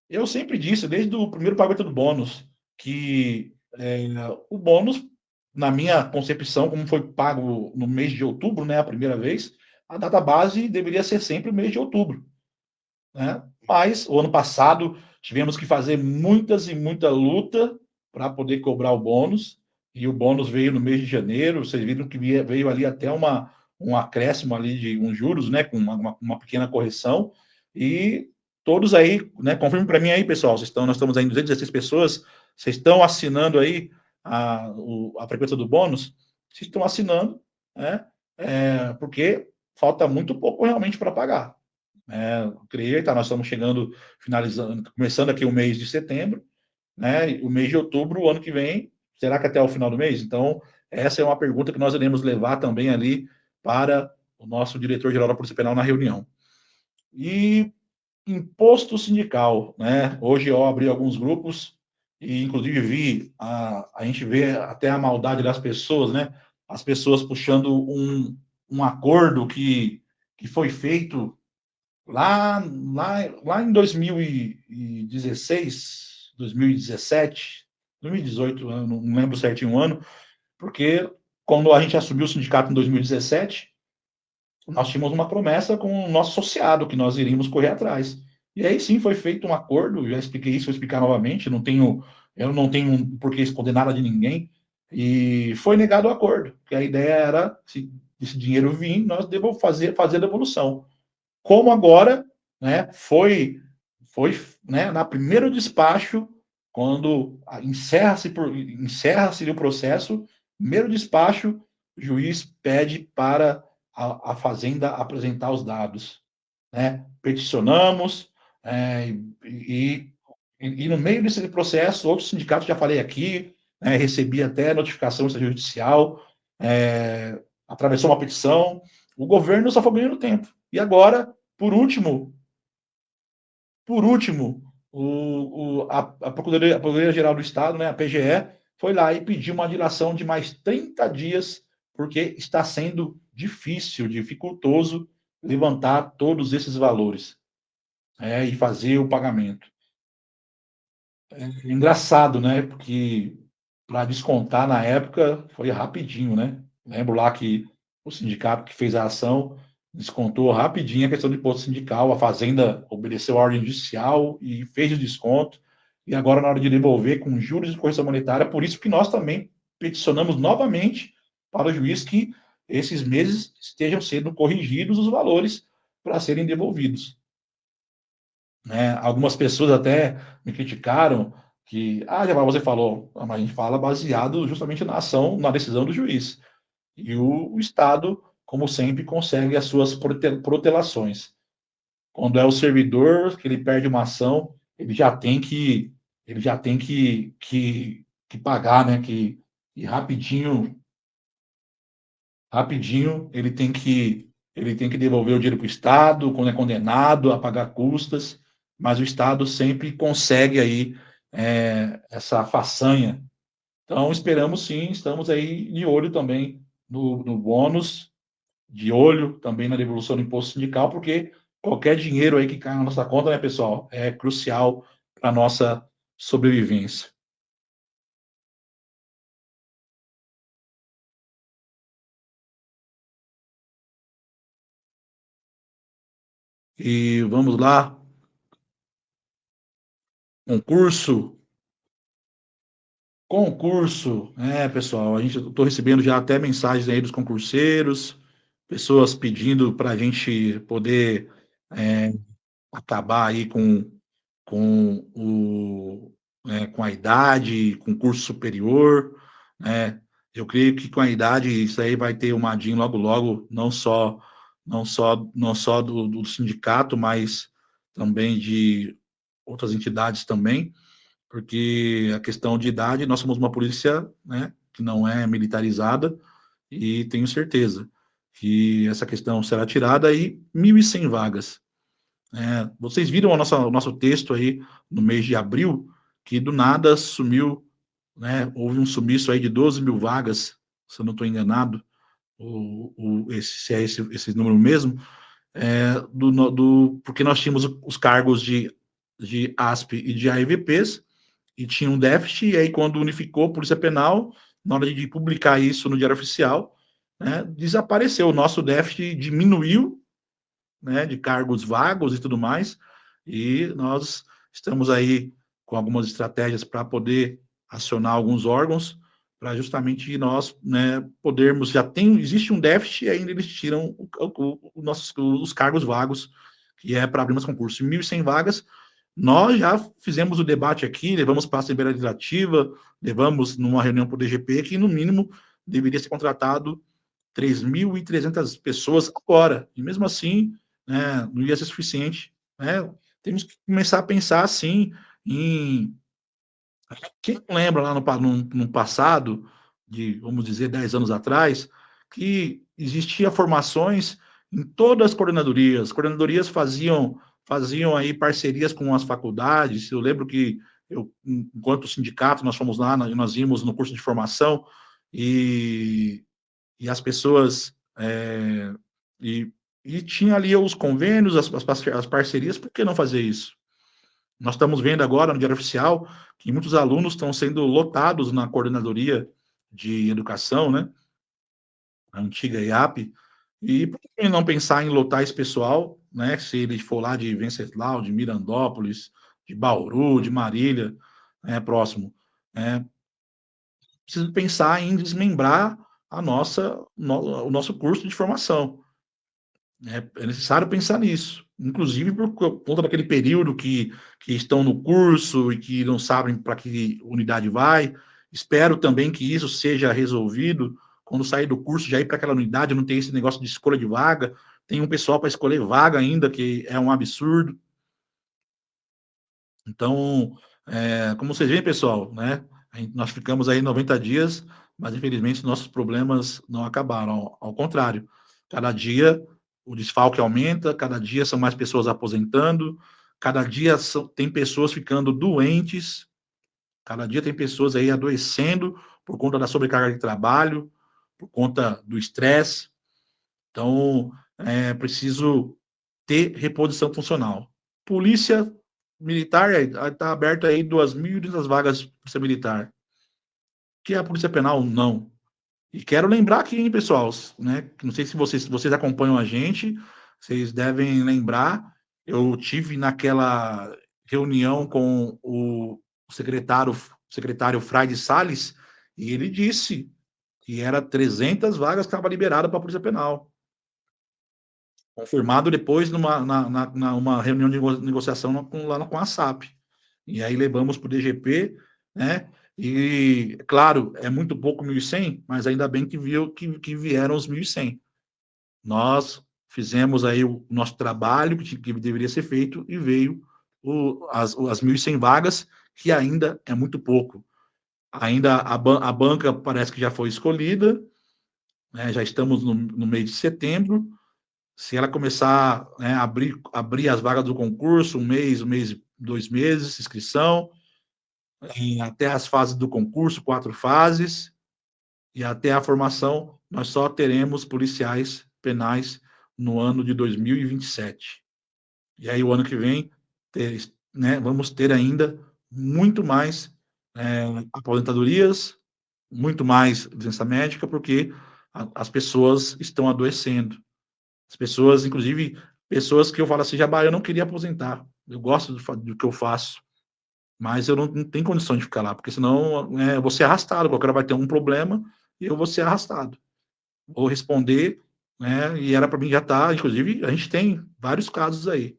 Eu sempre disse, desde o primeiro pagamento do bônus, que o bônus, na minha concepção, como foi pago no mês de outubro, né, a primeira vez, a data base deveria ser sempre o mês de outubro, né? Mas o ano passado tivemos que fazer muitas e muita luta para poder cobrar o bônus, e o bônus veio no mês de janeiro. Vocês viram que veio ali até um acréscimo ali de uns juros, né, com uma pequena correção, e todos aí, né, confirme para mim aí, pessoal, nós estamos aí em 216 pessoas, vocês estão assinando aí a frequência do bônus? Vocês estão assinando, né, porque falta muito pouco realmente para pagar. Creio, tá, nós estamos chegando, finalizando, começando aqui o mês de setembro, né? O mês de outubro, o ano que vem, será que até o final do mês? Então, essa é uma pergunta que nós iremos levar também ali para o nosso diretor-geral da Polícia Penal na reunião. E imposto sindical, né? Hoje eu abri alguns grupos e, inclusive, a gente vê até a maldade das pessoas, né? As pessoas puxando um acordo que foi feito lá em 2016, 2017, 2018, eu não lembro certinho o ano, porque quando a gente assumiu o sindicato em 2017, nós tínhamos uma promessa com o nosso associado, que nós iríamos correr atrás. E aí sim foi feito um acordo, já expliquei isso, vou explicar novamente, eu não tenho por que esconder nada de ninguém, e foi negado o acordo, que a ideia era, se esse dinheiro vir, nós devemos fazer a devolução. Como agora, né, foi, né, na primeiro despacho, quando encerra-se o processo, primeiro despacho, o juiz pede para a Fazenda apresentar os dados, né? Peticionamos, e, no meio desse processo, outros sindicatos, já falei aqui, né, recebi até notificação judicial, atravessou uma petição, o governo só foi ganhando tempo. E agora, por último, a Procuradoria-Geral do Estado, né, a PGE, foi lá e pediu uma dilação de mais 30 dias, porque está sendo difícil, dificultoso levantar todos esses valores, e fazer o pagamento. É engraçado, né? Porque para descontar na época foi rapidinho, né? Lembro lá que o sindicato que fez a ação descontou rapidinho a questão do imposto sindical, a Fazenda obedeceu a ordem judicial e fez o desconto, e agora, na hora de devolver com juros e correção monetária, por isso que nós também peticionamos novamente para o juiz que esses meses estejam sendo corrigidos os valores para serem devolvidos, né? Algumas pessoas até me criticaram que, já você falou, mas a gente fala baseado justamente na ação, na decisão do juiz. E o Estado, como sempre, consegue as suas protelações. Quando é o servidor que ele perde uma ação, ele já tem que pagar, né? E rapidinho ele tem que devolver o dinheiro para o Estado, quando é condenado a pagar custas, mas o Estado sempre consegue aí essa façanha. Então, esperamos sim, estamos aí de olho também no bônus, de olho também na devolução do imposto sindical, porque qualquer dinheiro aí que cai na nossa conta, né, pessoal, é crucial para a nossa sobrevivência. E vamos lá. Concurso, pessoal, eu estou recebendo já até mensagens aí dos concurseiros, pessoas pedindo para a gente poder acabar aí com com a idade, com curso superior, né? Eu creio que com a idade isso aí vai ter uma ADIM logo logo, não só do sindicato, mas também de outras entidades também, porque a questão de idade, nós somos uma polícia, né, que não é militarizada, e tenho certeza que essa questão será tirada, e 1.100 vagas. Vocês viram o nosso texto aí no mês de abril, que do nada sumiu, né, houve um sumiço aí de 12 mil vagas, se eu não estou enganado, se é esse número mesmo, porque nós tínhamos os cargos de ASP e de AEVPs, e tinha um déficit, e aí quando unificou a Polícia Penal, na hora de publicar isso no Diário Oficial, né, desapareceu, o nosso déficit diminuiu, né, de cargos vagos e tudo mais, e nós estamos aí com algumas estratégias para poder acionar alguns órgãos, para justamente nós, né, podermos, existe um déficit e ainda eles tiram os cargos vagos, que é para abrir mais concurso. 1.100 vagas, nós já fizemos o debate aqui, levamos para a Assembleia Legislativa, levamos numa reunião para o DGP, que no mínimo deveria ser contratado 3.300 pessoas agora, e mesmo assim, né, não ia ser suficiente, né? Temos que começar a pensar, assim, em... Quem lembra lá no passado, vamos dizer, 10 anos atrás, que existia formações em todas as coordenadorias faziam aí parcerias com as faculdades. Eu lembro que enquanto sindicato, nós fomos lá, nós íamos no curso de formação, e as pessoas e tinha ali os convênios, as parcerias, por que não fazer isso? Nós estamos vendo agora no Diário Oficial que muitos alunos estão sendo lotados na coordenadoria de educação, né? A antiga IAP, e por que não pensar em lotar esse pessoal, né? Se ele for lá de Venceslau, de Mirandópolis, de Bauru, de Marília, próximo, precisa pensar em desmembrar o nosso curso de formação. É necessário pensar nisso, inclusive por conta daquele período que estão no curso e que não sabem para que unidade vai. Espero também que isso seja resolvido quando sair do curso, já ir para aquela unidade, não ter esse negócio de escolha de vaga. Tem um pessoal para escolher vaga ainda, que é um absurdo. Então, como vocês veem, pessoal, né, nós ficamos aí 90 dias, mas infelizmente nossos problemas não acabaram, ao contrário. Cada dia o desfalque aumenta, cada dia são mais pessoas aposentando, cada dia tem pessoas ficando doentes, cada dia tem pessoas aí adoecendo por conta da sobrecarga de trabalho, por conta do estresse. Então, é preciso ter reposição funcional. Polícia Militar está aberta aí 2.200 vagas de Polícia Militar. Que é a Polícia Penal? Não. E quero lembrar aqui, hein, pessoal, né? Não sei se vocês acompanham a gente, vocês devem lembrar. Eu tive naquela reunião com o secretário Fraide Salles, e ele disse que era 300 vagas que estava liberada para a Polícia Penal. Confirmado depois numa reunião de negociação lá com a SAP. E aí levamos para o DGP, né? E, claro, é muito pouco 1.100, mas ainda bem que vieram os 1.100. Nós fizemos aí o nosso trabalho que deveria ser feito e veio as 1.100 vagas, que ainda é muito pouco. Ainda a banca parece que já foi escolhida, né? Já estamos no mês de setembro. Se ela começar, né, a abrir as vagas do concurso, um mês, 2 meses, inscrição, até as fases do concurso, 4 fases, e até a formação, nós só teremos policiais penais no ano de 2027. E aí, o ano que vem, né, vamos ter ainda muito mais aposentadorias, muito mais licença médica, porque as pessoas estão adoecendo. As pessoas, inclusive, pessoas que eu falo assim, Jabá, eu não queria aposentar, eu gosto do que eu faço, mas eu não tenho condição de ficar lá, porque senão eu vou ser arrastado, qualquer hora vai ter um problema e eu vou ser arrastado. Vou responder, né? E era para mim já estar, inclusive, a gente tem vários casos aí.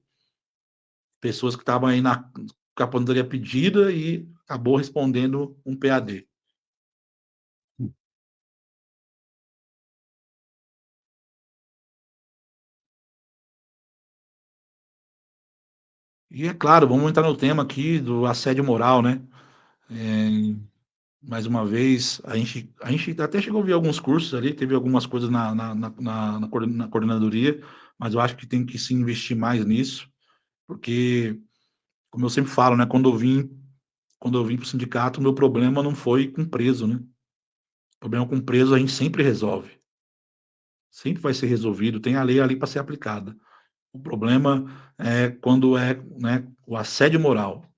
Pessoas que estavam aí com a aposentadoria pedida e acabou respondendo um PAD. E é claro, vamos entrar no tema aqui do assédio moral, né? Mais uma vez, a gente até chegou a ver alguns cursos ali, teve algumas coisas na coordenadoria, mas eu acho que tem que se investir mais nisso, porque, como eu sempre falo, né? Quando eu vim para o sindicato, o meu problema não foi com preso, né? O problema com preso a gente sempre resolve. Sempre vai ser resolvido, tem a lei ali para ser aplicada. O problema é quando é, né, o assédio moral.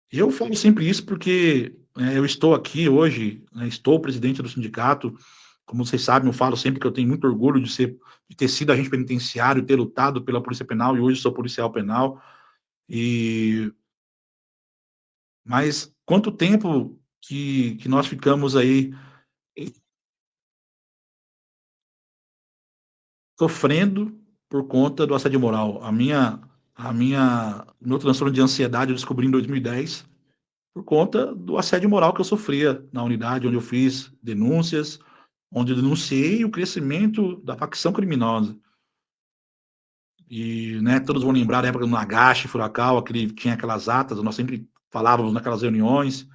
E eu falo sempre isso porque eu estou aqui hoje, né, estou presidente do sindicato. Como vocês sabem, eu falo sempre que eu tenho muito orgulho de ter sido agente penitenciário, ter lutado pela Polícia Penal, e hoje sou policial penal. E mas quanto tempo que nós ficamos aí sofrendo por conta do assédio moral? Meu transtorno de ansiedade eu descobri em 2010 por conta do assédio moral que eu sofria na unidade onde eu fiz denúncias, onde eu denunciei o crescimento da facção criminosa. E, né, todos vão lembrar da época do Nagashi, Furacão, tinha aquelas atas, nós sempre falávamos naquelas reuniões,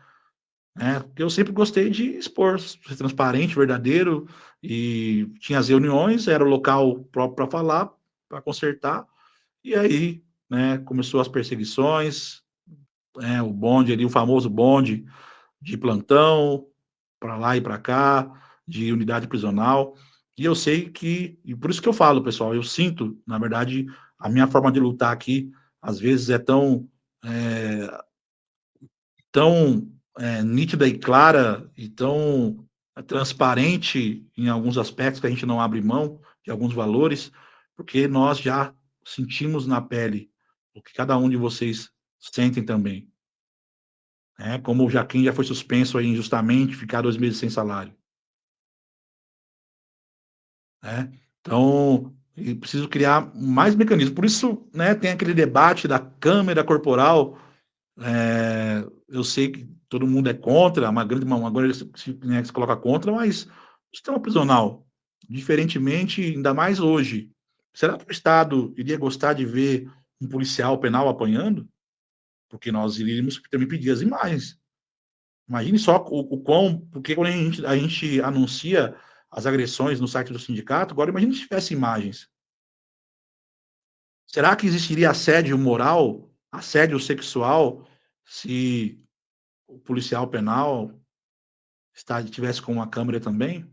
né, porque eu sempre gostei de expor, ser transparente, verdadeiro, e tinha as reuniões, era o local próprio para falar, para consertar, e aí, né, começou as perseguições, o bonde ali, o famoso bonde de plantão, para lá e para cá, de unidade prisional. E eu sei e por isso que eu falo, pessoal, eu sinto, na verdade, a minha forma de lutar aqui, às vezes é é, tão nítida e clara, e tão transparente em alguns aspectos que a gente não abre mão de alguns valores, porque nós já sentimos na pele o que cada um de vocês sentem também. Como o Jaquim já foi suspenso aí injustamente, ficar 2 meses sem salário. Né? Então, preciso criar mais mecanismos. Por isso, né, tem aquele debate da câmera corporal. Eu sei que todo mundo é contra, uma grande se coloca contra, mas o sistema prisional, diferentemente, ainda mais hoje, será que o Estado iria gostar de ver um policial penal apanhando? Porque nós iríamos também pedir as imagens. Imagine só o quão. Porque quando a gente anuncia as agressões no site do sindicato, agora imagine se tivesse imagens. Será que existiria assédio moral, assédio sexual, se o policial penal tivesse com uma câmera também?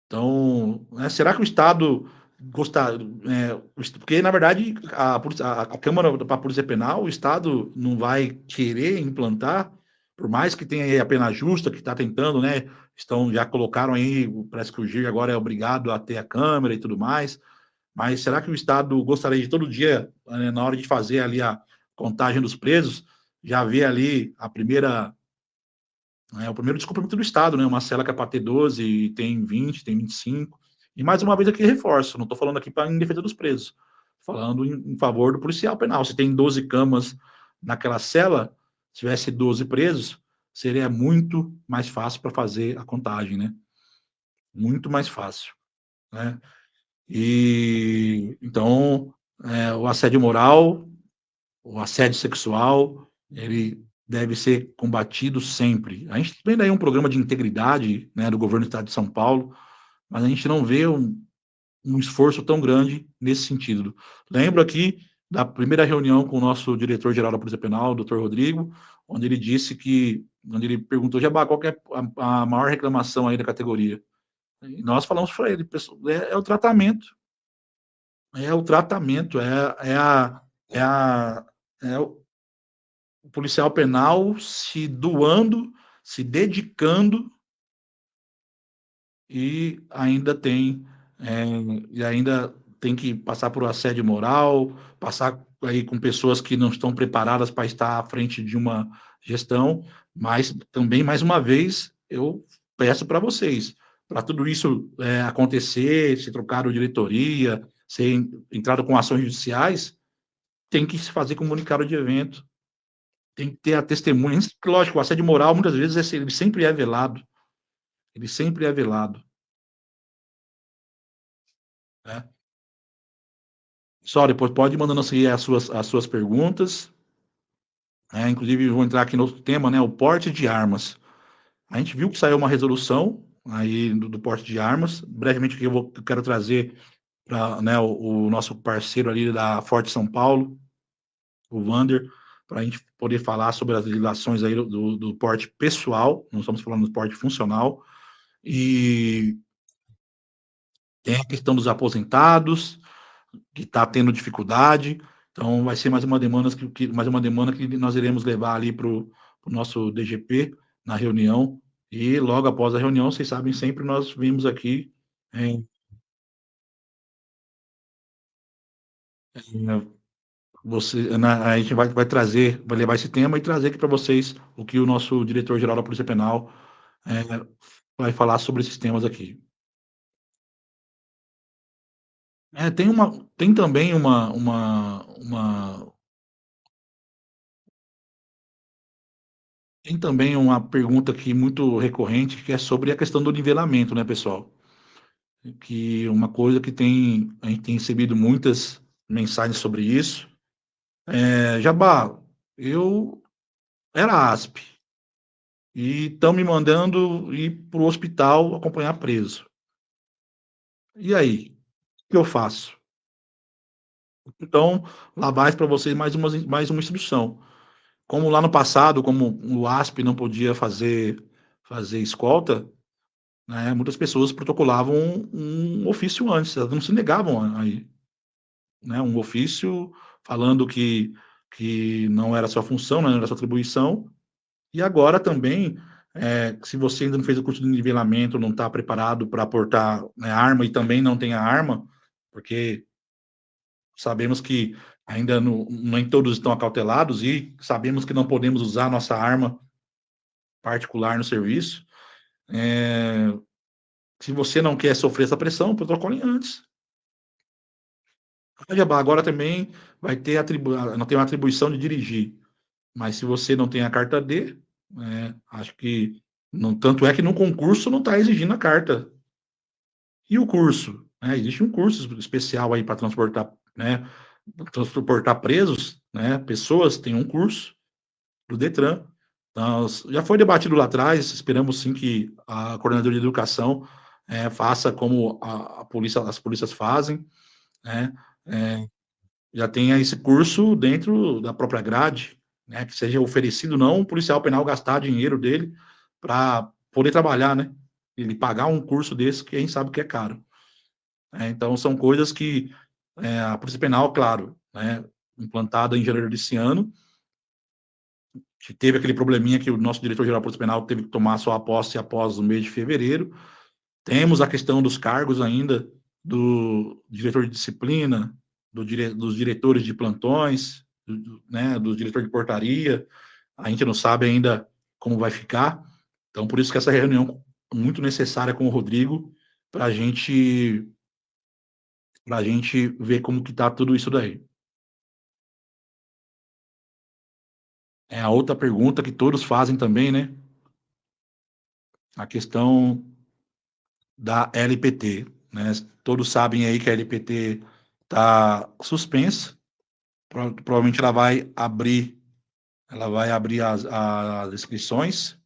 Então, será que o Estado gostar, porque na verdade a Câmara para a Polícia Penal, o Estado não vai querer implantar, por mais que tenha aí a pena justa que está tentando, né? Já colocaram aí, parece que o GIR agora é obrigado a ter a câmera e tudo mais, mas será que o Estado gostaria de todo dia, na hora de fazer ali a contagem dos presos, já ver ali o primeiro descumprimento do Estado, né? Uma cela que é para ter 12 e tem 20, tem 25. E mais uma vez aqui reforço, não estou falando aqui em defesa dos presos, falando em favor do policial penal. Se tem 12 camas naquela cela, se tivesse 12 presos, seria muito mais fácil para fazer a contagem, né? Muito mais fácil, né? E então, o assédio moral, o assédio sexual, ele deve ser combatido sempre. A gente tem daí um programa de integridade, né, do governo do estado de São Paulo, mas a gente não vê um esforço tão grande nesse sentido. Lembro aqui da primeira reunião com o nosso diretor-geral da Polícia Penal, o doutor Rodrigo, onde ele perguntou, Jabá, qual que é a maior reclamação aí da categoria? E nós falamos para ele, é o tratamento. É o tratamento, é o policial penal se doando, se dedicando e ainda tem e ainda tem que passar por assédio moral, passar aí com pessoas que não estão preparadas para estar à frente de uma gestão, mas também, mais uma vez, eu peço para vocês, para tudo isso acontecer, se trocar diretoria, ser entrado com ações judiciais, tem que se fazer comunicado de evento, tem que ter a testemunha. Lógico, o assédio moral, muitas vezes, ele sempre é velado, ele sempre é velado, né? Só depois pode ir mandando assim as suas perguntas, né? Inclusive, vou entrar aqui no outro tema, né? O porte de armas. A gente viu que saiu uma resolução aí do porte de armas. Brevemente, aqui eu quero trazer para, né, o nosso parceiro ali da Forte São Paulo, o Vander, para a gente poder falar sobre as legislações aí do porte pessoal. Não estamos falando do porte funcional. E tem a questão dos aposentados, que está tendo dificuldade. Então, vai ser mais uma demanda mais uma demanda que nós iremos levar ali para o nosso DGP na reunião. E logo após a reunião, vocês sabem, sempre nós vimos aqui, a gente vai trazer, vai levar esse tema e trazer aqui para vocês o que o nosso diretor-geral da Polícia Penal vai falar sobre esses temas aqui. Tem também tem também uma pergunta aqui muito recorrente, que é sobre a questão do nivelamento, né, pessoal? Que uma coisa que a gente tem recebido muitas mensagens sobre isso. Jabá, eu era ASP e estão me mandando ir para o hospital acompanhar preso. E aí, o que eu faço? Então, lá vai para vocês mais uma instrução. Como lá no passado, como o ASP não podia fazer escolta, né, muitas pessoas protocolavam um ofício antes, elas não se negavam a ir, né, um ofício falando que não era sua função, não era sua atribuição, e agora também, se você ainda não fez o curso de nivelamento, não está preparado para portar, né, arma e também não tem a arma, porque sabemos que ainda nem todos estão acautelados e sabemos que não podemos usar nossa arma particular no serviço. Se você não quer sofrer essa pressão, protocole antes. Agora também não tem uma atribuição de dirigir, mas se você não tem a carta D, acho que não, tanto é que no concurso não está exigindo a carta. E o curso, né? Existe um curso especial aí para transportar presos, né? Pessoas, tem um curso do Detran. Então, já foi debatido lá atrás, esperamos sim que a coordenadoria de educação faça como as polícias fazem, né? Já tenha esse curso dentro da própria grade, né? Que seja oferecido, não um policial penal gastar dinheiro dele para poder trabalhar, né? Ele pagar um curso desse que a gente sabe que é caro. Então, são coisas que a Polícia Penal, claro, né, implantada em janeiro desse ano, que teve aquele probleminha que o nosso diretor-geral da Polícia Penal teve que tomar sua posse após o mês de fevereiro. Temos a questão dos cargos ainda do diretor de disciplina, dos diretores de plantões, né, do diretor de portaria. A gente não sabe ainda como vai ficar. Então, por isso que essa reunião muito necessária com o Rodrigo, para a gente ver como que está tudo isso daí. É a outra pergunta que todos fazem também, né? A questão da LPT, né? Todos sabem aí que a LPT está suspensa. Provavelmente ela vai abrir as inscrições,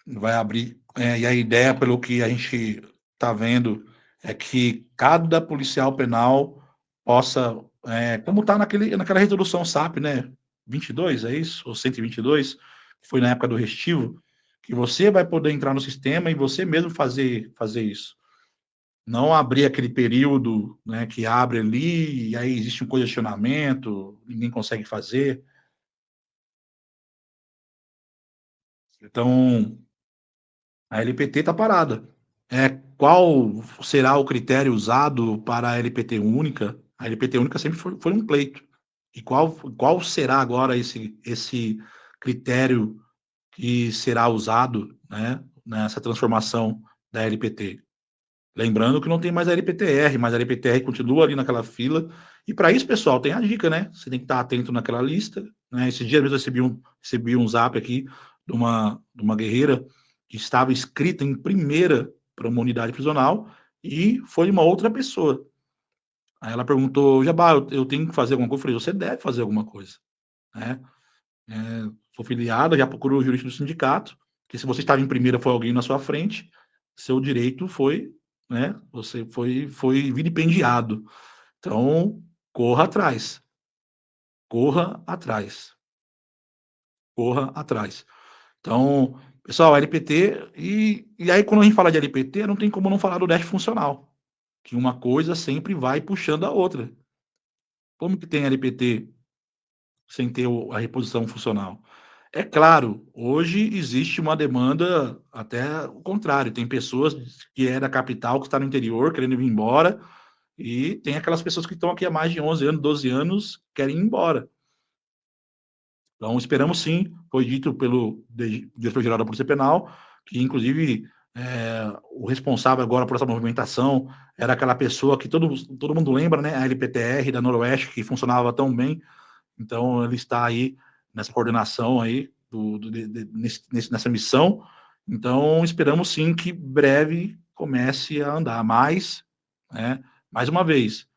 vai abrir, e a ideia, pelo que a gente está vendo, é que cada policial penal possa, como está naquela resolução SAP, né, 22, é isso? Ou 122, que foi na época do restivo, que você vai poder entrar no sistema e você mesmo fazer isso. Não abrir aquele período, né, que abre ali, e aí existe um congestionamento, ninguém consegue fazer. Então, a LPT está parada. Qual será o critério usado para a LPT única? A LPT única sempre foi um pleito. E qual será agora esse critério que será usado, né, nessa transformação da LPT? Lembrando que não tem mais a LPTR, mas a LPTR continua ali naquela fila. E para isso, pessoal, tem a dica, né? Você tem que estar atento naquela lista. Né? Esse dia mesmo eu recebi um zap aqui de uma guerreira que estava inscrita em primeira para uma unidade prisional e foi uma outra pessoa. Aí ela perguntou, Jabá, eu tenho que fazer alguma coisa? Eu falei, você deve fazer alguma coisa. Né? Sou filiada, já procurou o jurista do sindicato, que se você estava em primeira foi alguém na sua frente, seu direito foi, né? Você foi vilipendiado. Então, corra atrás. Corra atrás. Corra atrás. Então, pessoal, LPT, e aí quando a gente fala de LPT, não tem como não falar do déficit funcional, que uma coisa sempre vai puxando a outra. Como que tem LPT sem ter a reposição funcional? É claro, hoje existe uma demanda até o contrário, tem pessoas que é da capital, que está no interior, querendo vir embora, e tem aquelas pessoas que estão aqui há mais de 11 anos, 12 anos, querem ir embora. Então, esperamos sim, foi dito pelo diretor-geral da Polícia Penal, que inclusive o responsável agora por essa movimentação era aquela pessoa que todo mundo lembra, né, a LPTR da Noroeste, que funcionava tão bem. Então, ele está aí nessa coordenação aí, nessa missão. Então, esperamos sim que breve comece a andar. Mas, né, mais uma vez,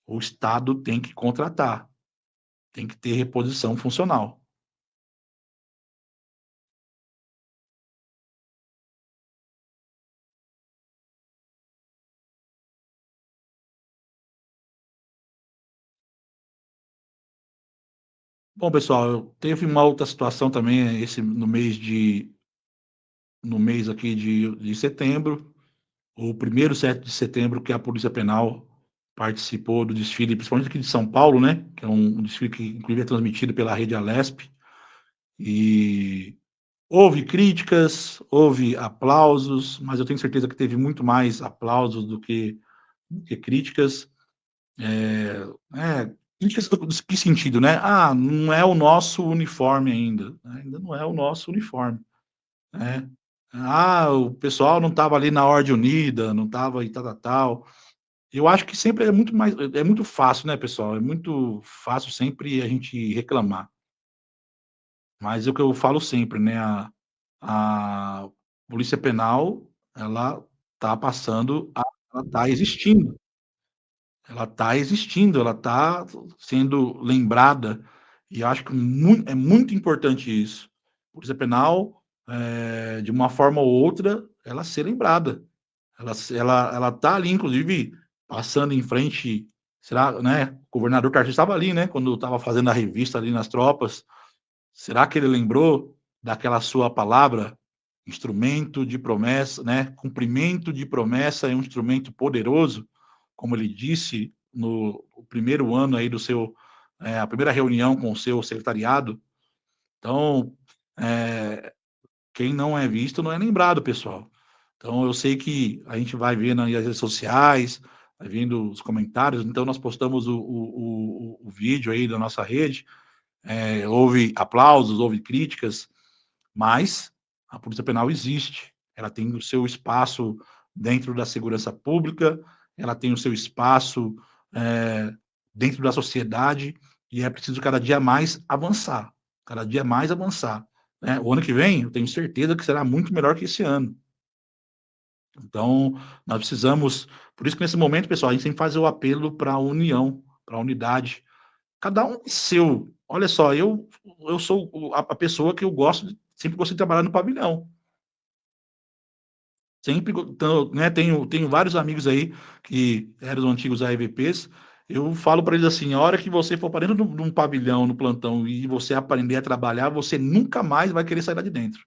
o Estado tem que contratar, tem que ter reposição funcional. Bom, pessoal, teve uma outra situação também no mês aqui de setembro, o primeiro 7 de setembro, que a Polícia Penal participou do desfile, principalmente aqui de São Paulo, né? Que é um desfile que, inclusive, é transmitido pela rede Alesp. E houve críticas, houve aplausos, mas eu tenho certeza que teve muito mais aplausos do que críticas. Críticas do que sentido, né? Ah, não é o nosso uniforme ainda. Ainda não é o nosso uniforme. Né? Ah, o pessoal não estava ali na ordem unida, não estava e tal. Eu acho que sempre é muito fácil, né, pessoal? É muito fácil sempre a gente reclamar. Mas é o que eu falo sempre, né? A Polícia Penal, ela está passando, ela está existindo. Ela está existindo, ela está sendo lembrada. E acho que é muito importante isso. A Polícia Penal, de uma forma ou outra, ela ser lembrada. Ela está ali, inclusive, passando em frente. Será, né? O governador Tarcísio estava ali, né? Quando estava fazendo a revista ali nas tropas. Será que ele lembrou daquela sua palavra? Instrumento de promessa, né? Cumprimento de promessa é um instrumento poderoso, como ele disse no primeiro ano aí a primeira reunião com o seu secretariado. Então, quem não é visto não é lembrado, pessoal. Então, eu sei que a gente vai vendo aí as redes sociais, vai vendo os comentários, então nós postamos o vídeo aí da nossa rede, houve aplausos, houve críticas, mas a Polícia Penal existe, ela tem o seu espaço dentro da segurança pública, ela tem o seu espaço dentro da sociedade, e é preciso cada dia mais avançar, cada dia mais avançar. Né? O ano que vem, eu tenho certeza que será muito melhor que esse ano. Então, nós precisamos, por isso que nesse momento, pessoal, a gente sempre faz o apelo para a união, para a unidade. Cada um seu. Olha só, eu sou a pessoa que sempre gostei de trabalhar no pavilhão. Sempre, então, né, tenho vários amigos aí que eram os antigos AEVPs. Eu falo para eles assim: a hora que você for para dentro de um pavilhão, no plantão, e você aprender a trabalhar, você nunca mais vai querer sair lá de dentro.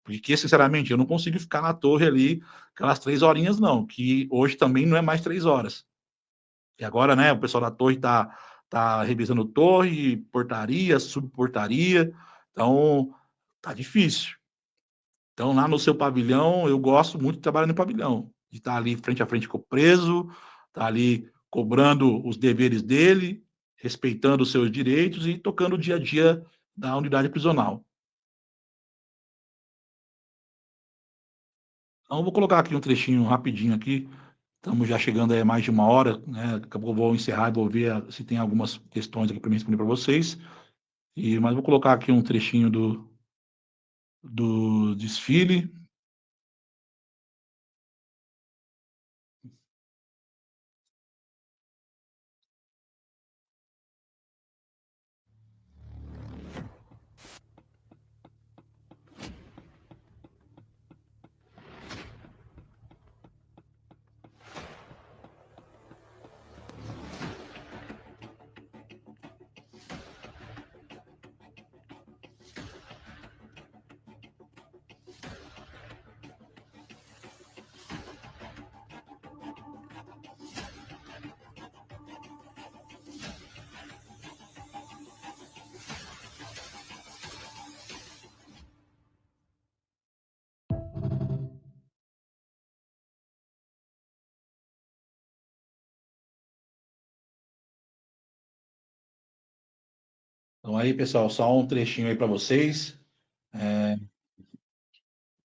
Porque, sinceramente, eu não consigo ficar na torre ali aquelas 3 horinhas, não, que hoje também não é mais 3 horas. E agora, né, o pessoal da torre tá revisando torre, portaria, subportaria, então tá difícil. Então, lá no seu pavilhão, eu gosto muito de trabalhar no pavilhão, de estar ali frente a frente com o preso, estar ali cobrando os deveres dele, respeitando os seus direitos e tocando o dia a dia da unidade prisional. Então, eu vou colocar aqui um trechinho rapidinho aqui. Estamos já chegando a mais de 1 hora, né? Daqui a pouco eu vou encerrar e vou ver se tem algumas questões aqui para mim responder para vocês. Mas vou colocar aqui um trechinho do desfile. Então aí, pessoal, só um trechinho aí para vocês.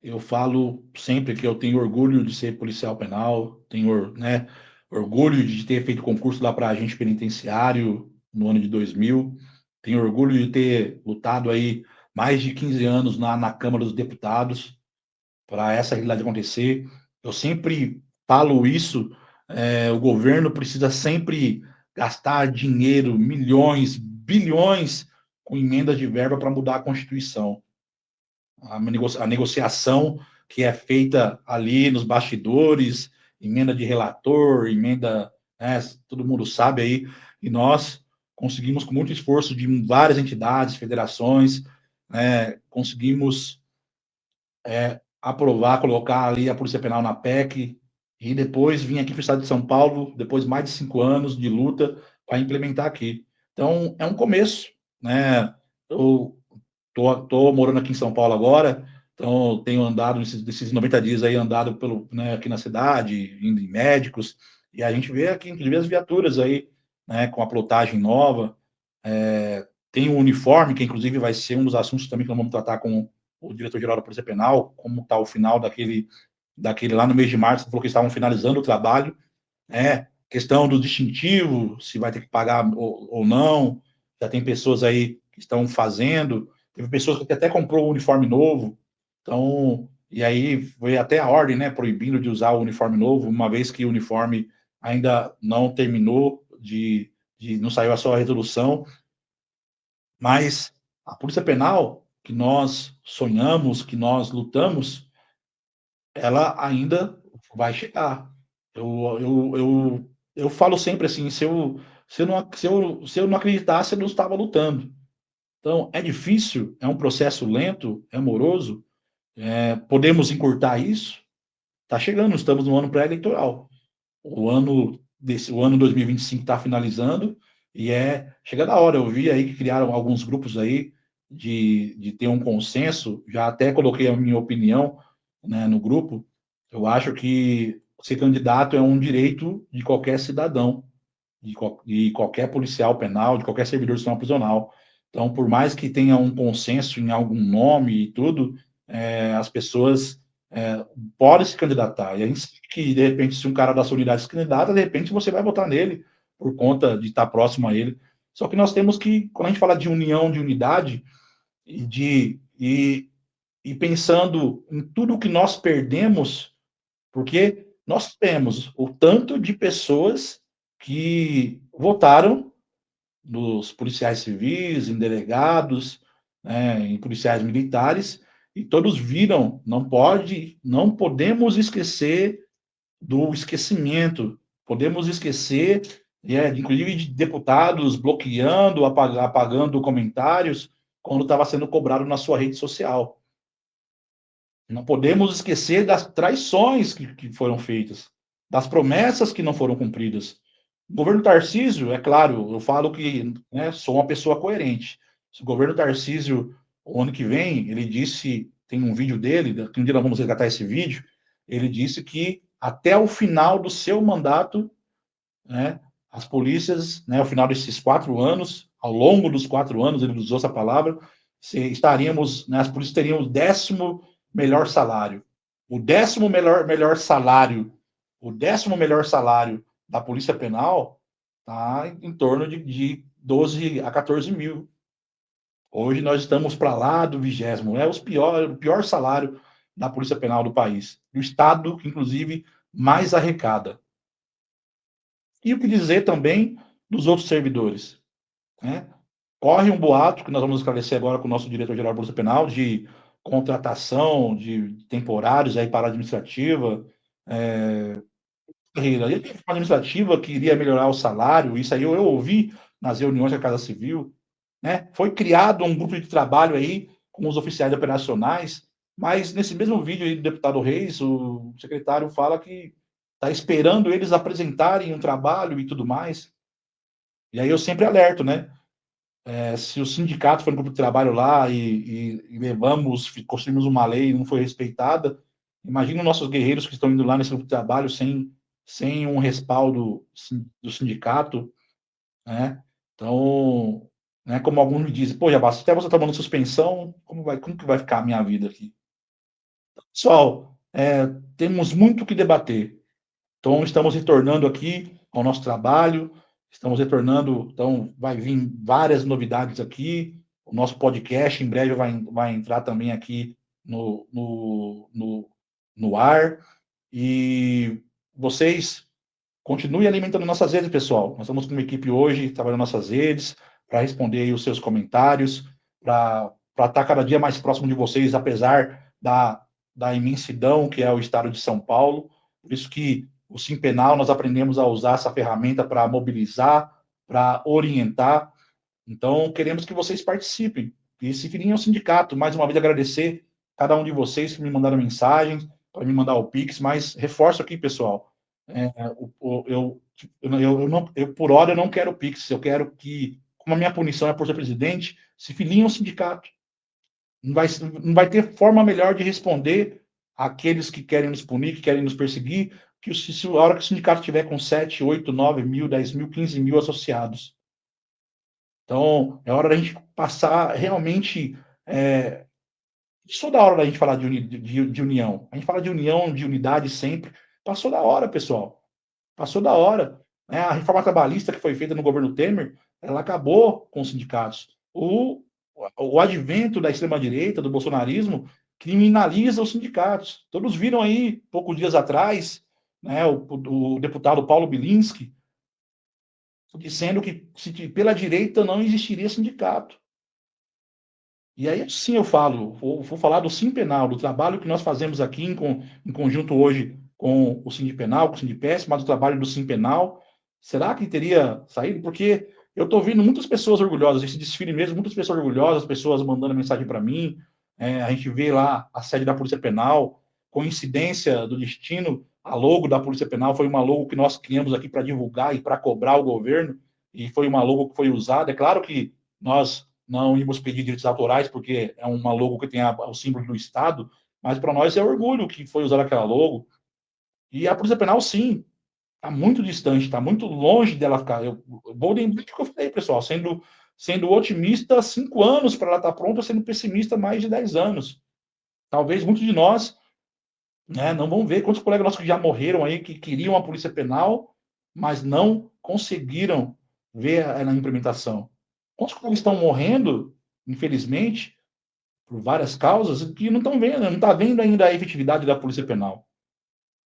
Eu falo sempre que eu tenho orgulho de ser policial penal, tenho, né, orgulho de ter feito concurso lá para agente penitenciário no ano de 2000, tenho orgulho de ter lutado aí mais de 15 anos na Câmara dos Deputados para essa realidade acontecer. Eu sempre falo isso, o governo precisa sempre gastar dinheiro, milhões, bilhões, com emendas de verba para mudar a Constituição. A negociação que é feita ali nos bastidores, emenda de relator, emenda, né, todo mundo sabe aí, e nós conseguimos, com muito esforço de várias entidades, federações, conseguimos aprovar, colocar ali a Polícia Penal na PEC, e depois vim aqui para o estado de São Paulo, depois de mais de 5 anos de luta, para implementar aqui. Então, é um começo, né? Eu tô morando aqui em São Paulo agora, então tenho andado nesses 90 dias aí, andado né, aqui na cidade, indo em médicos, e a gente vê aqui, inclusive, as viaturas aí, né, com a plotagem nova, tem um uniforme, que inclusive vai ser um dos assuntos também que nós vamos tratar com o diretor-geral da Polícia Penal, como está o final daquele lá no mês de março, falou que estavam finalizando o trabalho, questão do distintivo, se vai ter que pagar ou não, já tem pessoas aí que estão fazendo, teve pessoas que até comprou um uniforme novo, então, e aí foi até a ordem, né, proibindo de usar o uniforme novo, uma vez que o uniforme ainda não terminou não saiu a sua resolução, mas a Polícia Penal, que nós sonhamos, que nós lutamos, ela ainda vai chegar. Eu falo sempre assim, se eu não acreditasse, eu não estava lutando. Então, é difícil, é um processo lento, é moroso, podemos encurtar isso? Está chegando, estamos no ano pré-eleitoral. O ano 2025 está finalizando e chegando a hora. Eu vi aí que criaram alguns grupos aí de ter um consenso, já até coloquei a minha opinião, né, no grupo. Eu acho que ser candidato é um direito de qualquer cidadão, de qualquer policial penal, de qualquer servidor do sistema prisional. Então, por mais que tenha um consenso em algum nome e tudo, as pessoas podem se candidatar. E a gente sabe que, de repente, se um cara da sua unidade se candidata, de repente você vai votar nele por conta de estar próximo a ele. Só que nós temos que, quando a gente fala de união, de unidade, e pensando em tudo que nós perdemos, porque nós temos o tanto de pessoas que votaram nos policiais civis, em delegados, em policiais militares, e todos viram, não podemos esquecer do esquecimento, podemos esquecer, inclusive de deputados bloqueando, apagando comentários, quando estava sendo cobrado na sua rede social. Não podemos esquecer das traições que foram feitas, das promessas que não foram cumpridas. O governo Tarcísio, é claro, eu falo que, né, sou uma pessoa coerente. Se o governo Tarcísio, o ano que vem, ele disse tem um vídeo dele, que um dia nós vamos resgatar esse vídeo, ele disse que até o final do seu mandato, né, as polícias, né, ao final desses 4 anos, ao longo dos 4 anos, ele usou essa palavra, estaríamos, né, as polícias teriam o 10º melhor salário. O 10º melhor salário, o 10º melhor salário da Polícia Penal está em torno de 12 a 14 mil. Hoje nós estamos para lá do 20º, é o pior salário da Polícia Penal do país. O Estado, que inclusive mais arrecada. E o que dizer também dos outros servidores, né? Corre um boato, que nós vamos esclarecer agora com o nosso diretor-geral da Polícia Penal, de contratação de temporários aí para a administrativa, carreira. E a administrativa que iria melhorar o salário, isso aí eu ouvi nas reuniões da Casa Civil, né? Foi criado um grupo de trabalho aí com os oficiais operacionais, mas nesse mesmo vídeo aí do deputado Reis, o secretário fala que está esperando eles apresentarem um trabalho e tudo mais. E aí eu sempre alerto, né? Se o sindicato foi no grupo de trabalho lá e levamos, construímos uma lei e não foi respeitada, imagina os nossos guerreiros que estão indo lá nesse grupo de trabalho sem um respaldo do sindicato, né? Então, né, como alguns me dizem, pô, Jabá, até você tomando suspensão, como que vai ficar a minha vida aqui? Pessoal, temos muito o que debater. Então, estamos retornando aqui ao nosso trabalho, estamos retornando, então, vai vir várias novidades aqui, o nosso podcast em breve vai entrar também aqui no ar, e vocês continuem alimentando nossas redes, pessoal. Nós estamos com uma equipe hoje, trabalhando nas nossas redes, para responder aí os seus comentários, para estar cada dia mais próximo de vocês, apesar da imensidão que é o estado de São Paulo. Por isso que o Sim Penal, nós aprendemos a usar essa ferramenta para mobilizar, para orientar. Então, queremos que vocês participem. E se virem ao sindicato, mais uma vez agradecer cada um de vocês que me mandaram mensagens, para me mandar o Pix, mas reforço aqui, pessoal, por hora eu não quero Pix, eu quero que, como a minha punição é por ser presidente, se filiem ao sindicato. Não vai ter forma melhor de responder àqueles que querem nos punir, que querem nos perseguir, que a hora que o sindicato tiver com 7, 8, 9 mil, 10 mil, 15 mil associados. Então, é hora da gente passar realmente. Passou da hora da gente falar de união. A gente fala de união, de unidade sempre. Passou da hora, pessoal. Passou da hora. Né? A reforma trabalhista que foi feita no governo Temer, ela acabou com os sindicatos. O advento da extrema-direita, do bolsonarismo, criminaliza os sindicatos. Todos viram aí, poucos dias atrás, né, o deputado Paulo Bilinski dizendo que pela direita não existiria sindicato. E aí sim eu vou falar do Sim Penal, do trabalho que nós fazemos aqui em conjunto hoje com o Sindipenal, com o Sindipes, mas o trabalho do Sim Penal. Será que teria saído? Porque eu estou vendo muitas pessoas orgulhosas, esse desfile mesmo, muitas pessoas orgulhosas, pessoas mandando mensagem para mim. A gente vê lá a sede da Polícia Penal, coincidência do destino, a logo da Polícia Penal foi uma logo que nós criamos aqui para divulgar e para cobrar o governo, e foi uma logo que foi usada. É claro que nós não íamos pedir direitos autorais, porque é uma logo que tem o símbolo do Estado, mas para nós é orgulho que foi usar aquela logo. E a Polícia Penal, sim, está muito distante, está muito longe dela ficar. Eu vou lembrar o que eu falei, pessoal, sendo otimista 5 anos para ela estar pronta, sendo pessimista mais de 10 anos. Talvez muitos de nós, né, não vão ver quantos colegas nossos que já morreram aí, que queriam a Polícia Penal, mas não conseguiram ver na implementação. Quantos colegas estão morrendo, infelizmente, por várias causas, que não estão vendo, não está vendo ainda a efetividade da Polícia Penal.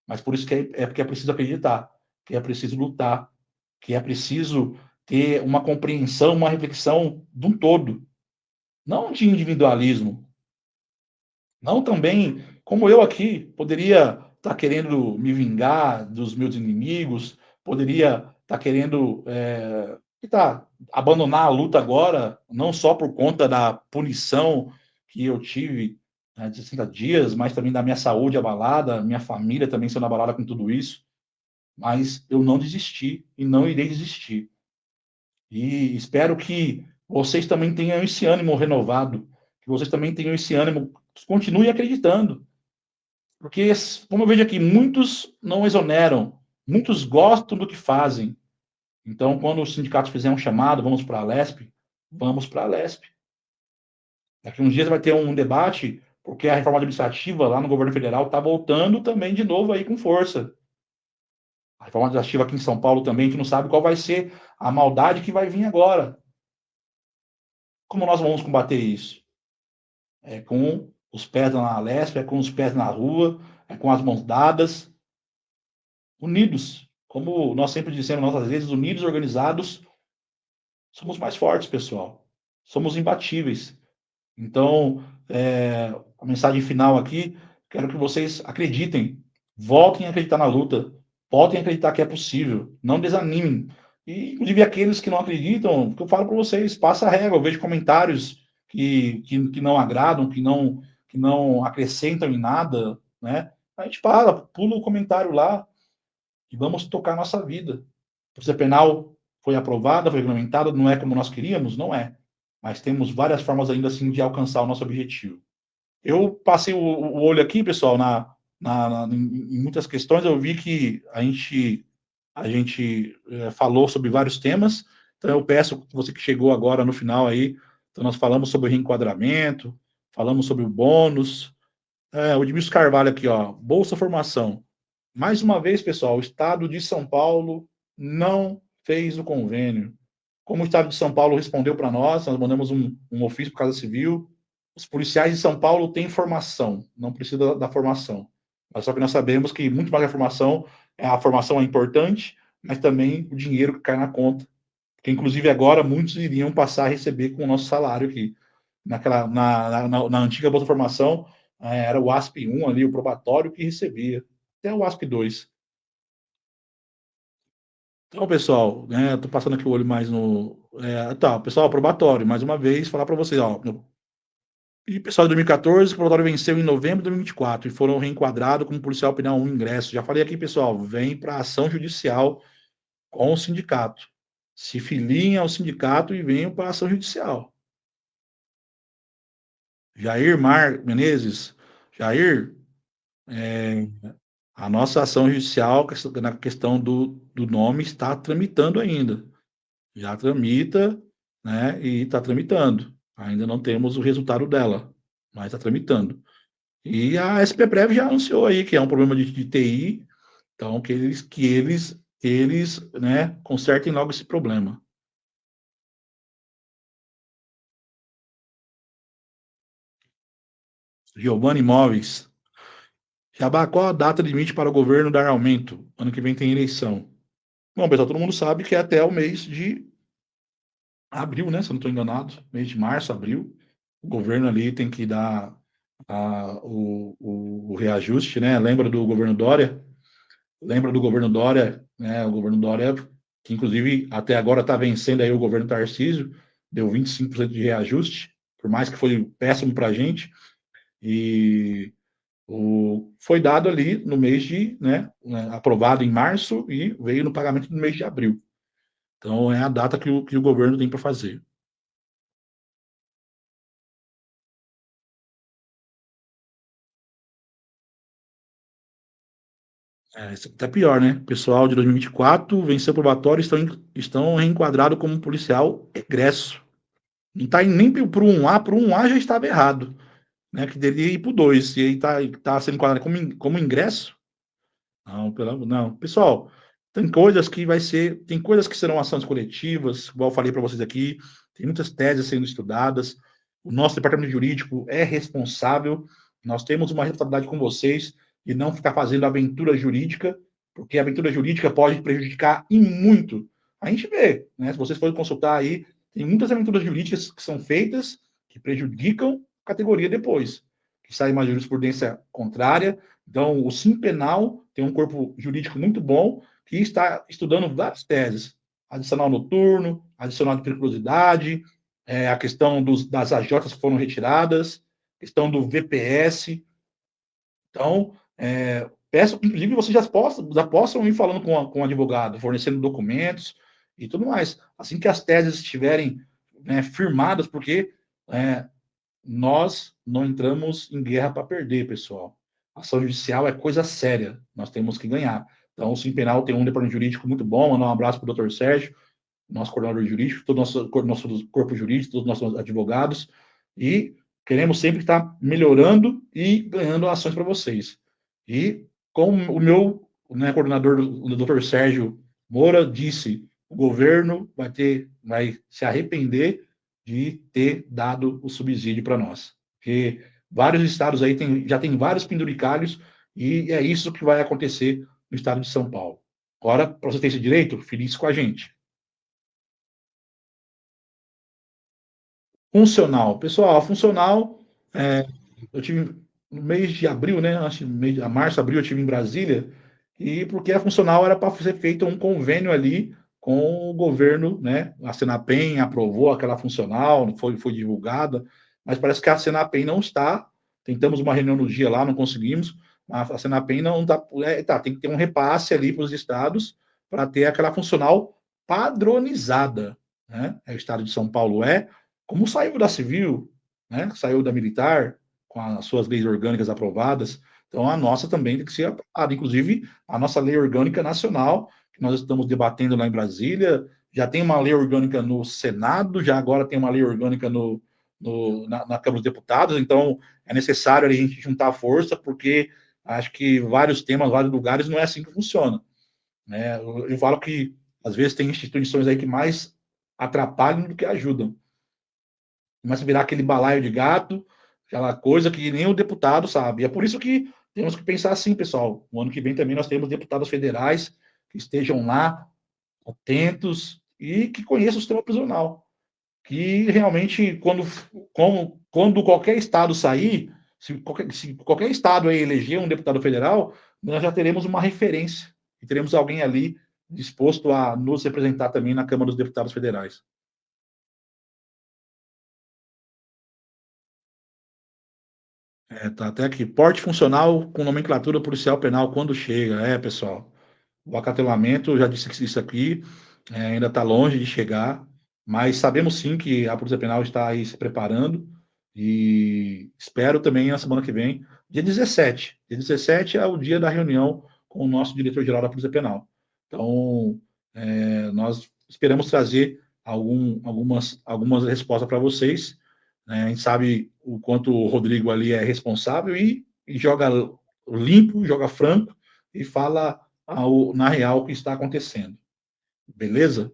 Mas por isso que porque é preciso acreditar, que é preciso lutar, que é preciso ter uma compreensão, uma reflexão de um todo, não de individualismo, não também, como eu aqui, poderia estar querendo me vingar dos meus inimigos, poderia estar querendo abandonar a luta agora, não só por conta da punição que eu tive, né, de 60 dias, mas também da minha saúde abalada, minha família também sendo abalada com tudo isso. Mas eu não desisti e não irei desistir. E espero que vocês também tenham esse ânimo renovado, que vocês também tenham esse ânimo, continue acreditando. Porque, como eu vejo aqui, muitos não exoneram, muitos gostam do que fazem. Então, quando o sindicato fizer um chamado, vamos para a Lesp, vamos para a Lesp. Daqui uns dias vai ter um debate, porque a reforma administrativa lá no governo federal está voltando também de novo aí com força. A reforma administrativa aqui em São Paulo também, a gente não sabe qual vai ser a maldade que vai vir agora. Como nós vamos combater isso? É com os pés na Lesp, é com os pés na rua, é com as mãos dadas, unidos. Como nós sempre dissemos nossas vezes, unidos, organizados, somos mais fortes, pessoal. Somos imbatíveis. Então, a mensagem final aqui, quero que vocês acreditem, voltem a acreditar na luta, voltem a acreditar que é possível, não desanimem. E, inclusive, aqueles que não acreditam, que eu falo para vocês, passa a régua, eu vejo comentários que não agradam, que não acrescentam em nada, né? A gente pula o comentário lá e vamos tocar a nossa vida. A Polícia Penal foi aprovada, foi regulamentada, não é como nós queríamos? Não é. Mas temos várias formas ainda assim de alcançar o nosso objetivo. Eu passei o olho aqui, pessoal, em muitas questões, eu vi que a gente falou sobre vários temas, então eu peço que você que chegou agora no final aí, então nós falamos sobre o reenquadramento, falamos sobre o bônus, o Edmilson Carvalho aqui, ó, Bolsa Formação. Mais uma vez, pessoal, o Estado de São Paulo não fez o convênio. Como o Estado de São Paulo respondeu para nós mandamos um ofício para a Casa Civil. Os policiais de São Paulo têm formação, não precisa da formação. Mas só que nós sabemos que muito mais a formação é importante, mas também o dinheiro que cai na conta. Porque, inclusive, agora muitos iriam passar a receber com o nosso salário aqui. Na antiga Bolsa Formação, era o ASP 1 ali, o probatório, que recebia. Até o ASP 2. Então, pessoal, estou passando aqui o olho mais no. Pessoal, probatório, mais uma vez, falar para vocês, ó. E pessoal de 2014, o probatório venceu em novembro de 2024 e foram reenquadrados como policial penal 1 ingresso. Já falei aqui, pessoal, vem para ação judicial com o sindicato. Se filiem ao sindicato e venham para a ação judicial. Jair Menezes, Jair, a nossa ação judicial na questão do nome está tramitando ainda. Já tramita, né? E está tramitando. Ainda não temos o resultado dela, mas está tramitando. E a SPPrev já anunciou aí que é um problema de TI, então que eles, né, consertem logo esse problema. Giovanni Imóveis. Jabá, qual a data limite para o governo dar aumento? Ano que vem tem eleição. Bom, pessoal, todo mundo sabe que é até o mês de abril, né? Se eu não estou enganado, mês de março, abril. O governo ali tem que dar o reajuste, né? Lembra do governo Dória? Lembra do governo Dória, né? O governo Dória, que inclusive até agora está vencendo aí o governo Tarcísio, deu 25% de reajuste, por mais que foi péssimo para a gente. E foi dado ali no mês de, né? Aprovado em março e veio no pagamento no mês de abril. Então, é a data que o governo tem para fazer. Isso até pior, né? O pessoal de 2024 venceu o probatório e estão reenquadrados como policial egresso. Não está nem para o 1A, para o 1A já estava errado, né? Que deveria ir para o 2, e aí está sendo enquadrado como ingresso. Não. Pessoal, tem coisas que serão ações coletivas, igual eu falei para vocês aqui, tem muitas teses sendo estudadas, o nosso departamento jurídico é responsável, nós temos uma responsabilidade com vocês de não ficar fazendo aventura jurídica, porque a aventura jurídica pode prejudicar e muito. A gente vê, né? Se vocês forem consultar aí, tem muitas aventuras jurídicas que são feitas que prejudicam a categoria depois, que sai uma jurisprudência contrária. Então, o Sim Penal tem um corpo jurídico muito bom que está estudando várias teses. Adicional noturno, adicional de periculosidade, a questão das AJs que foram retiradas, questão do VPS. Então, peço, inclusive, vocês já possam ir falando com o advogado, fornecendo documentos e tudo mais. Assim que as teses estiverem, né, firmadas, porque nós não entramos em guerra para perder, pessoal. A ação judicial é coisa séria, nós temos que ganhar. Então, o Sim Penal tem um departamento jurídico muito bom, mandar um abraço para o doutor Sérgio, nosso coordenador jurídico, todo o nosso corpo jurídico, todos os nossos advogados, e queremos sempre estar melhorando e ganhando ações para vocês. E como o meu, né, coordenador, o doutor Sérgio Moura, disse, o governo vai se arrepender de ter dado o subsídio para nós. Porque vários estados aí já tem vários penduricalhos e é isso que vai acontecer no estado de São Paulo. Agora, para você ter esse direito, feliz com a gente. Funcional. Pessoal, funcional, eu tive no mês de abril, né? Acho que mês de março, abril, eu tive em Brasília, e porque a funcional era para ser feito um convênio ali com o governo, né? A Senapen aprovou aquela funcional, foi divulgada, mas parece que a Senapen não está. Tentamos uma reunião no dia lá, não conseguimos. A Senapen não está. Tem que ter um repasse ali para os estados para ter aquela funcional padronizada, né? O estado de São Paulo como saiu da civil, né? Saiu da militar, com as suas leis orgânicas aprovadas, então a nossa também tem que ser aprovada. Inclusive, a nossa lei orgânica nacional, que nós estamos debatendo lá em Brasília, já tem uma lei orgânica no Senado, já agora tem uma lei orgânica na Câmara dos Deputados, então é necessário a gente juntar a força, porque acho que vários temas, vários lugares, não é assim que funciona. Né? Eu falo que, às vezes, tem instituições aí que mais atrapalham do que ajudam. Começa a virar aquele balaio de gato, aquela coisa que nem o deputado sabe. E é por isso que temos que pensar assim, pessoal. No ano que vem também nós temos deputados federais que estejam lá, atentos e que conheçam o sistema prisional. Que realmente, quando qualquer estado sair, se qualquer estado aí eleger um deputado federal, nós já teremos uma referência e teremos alguém ali disposto a nos representar também na Câmara dos Deputados Federais. Tá até aqui. Porte funcional com nomenclatura policial penal quando chega. Pessoal. O acatelamento, eu já disse que isso aqui ainda está longe de chegar, mas sabemos sim que a Polícia Penal está aí se preparando e espero também na semana que vem, dia 17. Dia 17 é o dia da reunião com o nosso diretor-geral da Polícia Penal. Então, nós esperamos trazer algumas respostas para vocês. Né? A gente sabe o quanto o Rodrigo ali é responsável e joga limpo, joga franco e fala na real o que está acontecendo. Beleza?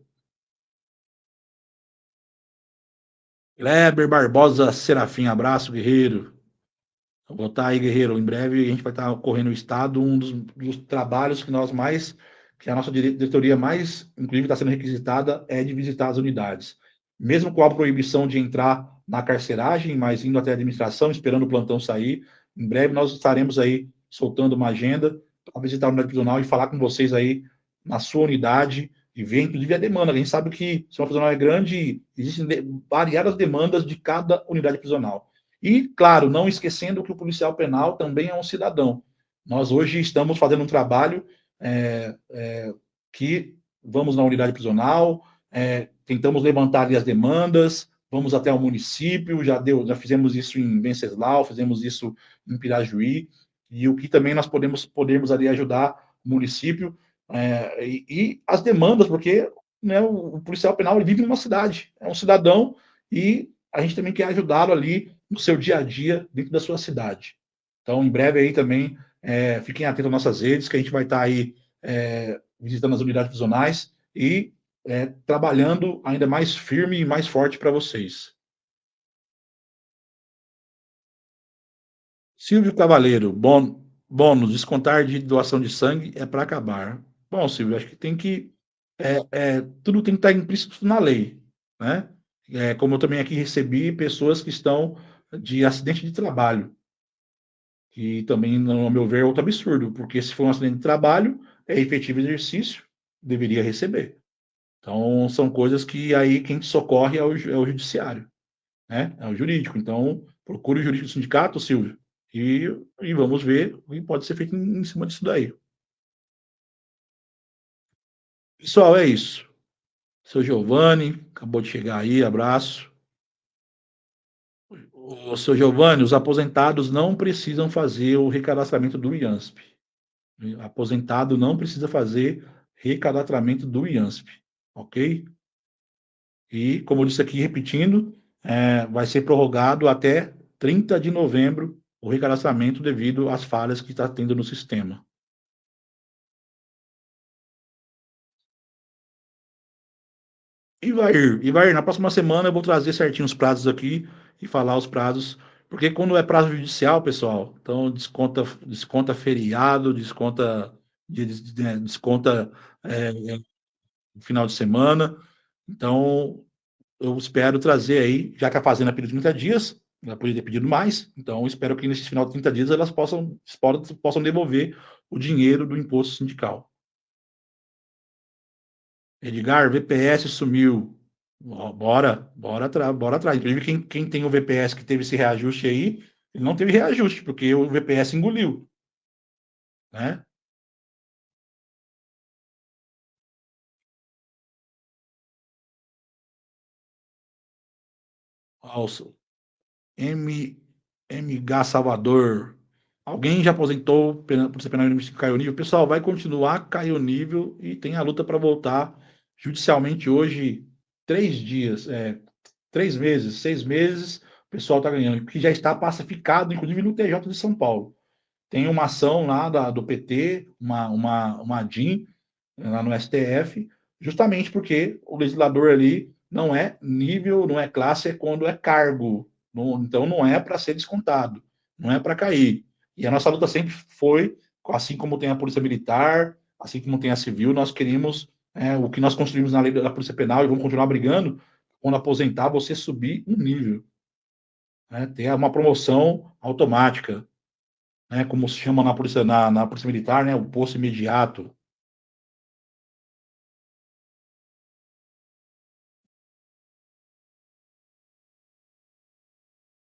Kleber Barbosa Serafim, abraço, guerreiro. Vou estar aí, guerreiro. Em breve a gente vai estar correndo o estado, um dos trabalhos que a nossa diretoria mais, inclusive, está sendo requisitada, é de visitar as unidades. Mesmo com a proibição de entrar na carceragem, mas indo até a administração, esperando o plantão sair, em breve nós estaremos aí soltando uma agenda para visitar a unidade prisional e falar com vocês aí na sua unidade e ver, inclusive, a demanda. A gente sabe que se uma prisional é grande, existem variadas demandas de cada unidade prisional. E, claro, não esquecendo que o policial penal também é um cidadão. Nós hoje estamos fazendo um trabalho que vamos na unidade prisional, tentamos levantar ali as demandas, vamos até o município, já fizemos isso em Venceslau, fizemos isso em Pirajuí, e o que também nós podemos ali ajudar o município e as demandas, porque né, o policial penal ele vive numa cidade, é um cidadão e a gente também quer ajudá-lo ali no seu dia a dia dentro da sua cidade. Então, em breve aí também, fiquem atentos às nossas redes, que a gente vai estar aí visitando as unidades prisionais e trabalhando ainda mais firme e mais forte para vocês. Silvio Cavaleiro, bônus, descontar de doação de sangue é para acabar. Bom, Silvio, acho que tem que. Tudo tem que estar implícito na lei. Né? Como eu também aqui recebi pessoas que estão de acidente de trabalho. Que também, no meu ver, é outro absurdo, porque se for um acidente de trabalho, é efetivo exercício, deveria receber. Então, são coisas que aí quem te socorre é o judiciário, né? É o jurídico. Então, procure o jurídico do sindicato, Silvio, e vamos ver o que pode ser feito em cima disso daí. Pessoal, é isso. Seu Giovanni, acabou de chegar aí, abraço. O seu Giovanni, os aposentados não precisam fazer o recadastramento do IANSP. Aposentado não precisa fazer recadastramento do IANSP, ok? E, como eu disse aqui, repetindo, vai ser prorrogado até 30 de novembro o recadastramento devido às falhas que está tendo no sistema. Ivair, na próxima semana eu vou trazer certinho os prazos aqui e falar os prazos, porque quando é prazo judicial, pessoal, então desconta feriado, desconta final de semana. Então, eu espero trazer aí, já que a Fazenda pediu 30 dias, ela poderia ter pedido mais, então espero que nesse final de 30 dias elas possam devolver o dinheiro do imposto sindical. Edgar, VPS sumiu. Bora atrás. Inclusive, quem tem o VPS que teve esse reajuste aí, ele não teve reajuste, porque o VPS engoliu. Né? MH Salvador. Alguém já aposentou por ser penal que caiu o nível? Pessoal, vai continuar, caiu o nível e tem a luta para voltar judicialmente hoje, 3 dias, 3 meses, 6 meses, o pessoal está ganhando, que já está pacificado, inclusive no TJ de São Paulo. Tem uma ação lá do PT, uma DIN, lá no STF, justamente porque o legislador ali não é nível, não é classe, é quando é cargo. Então não é para ser descontado, não é para cair. E a nossa luta sempre foi, assim como tem a Polícia Militar, assim como tem a Civil, nós queremos o que nós construímos na lei da Polícia Penal e vamos continuar brigando, quando aposentar, você subir um nível. Ter uma promoção automática, como se chama na Polícia Militar, o posto imediato.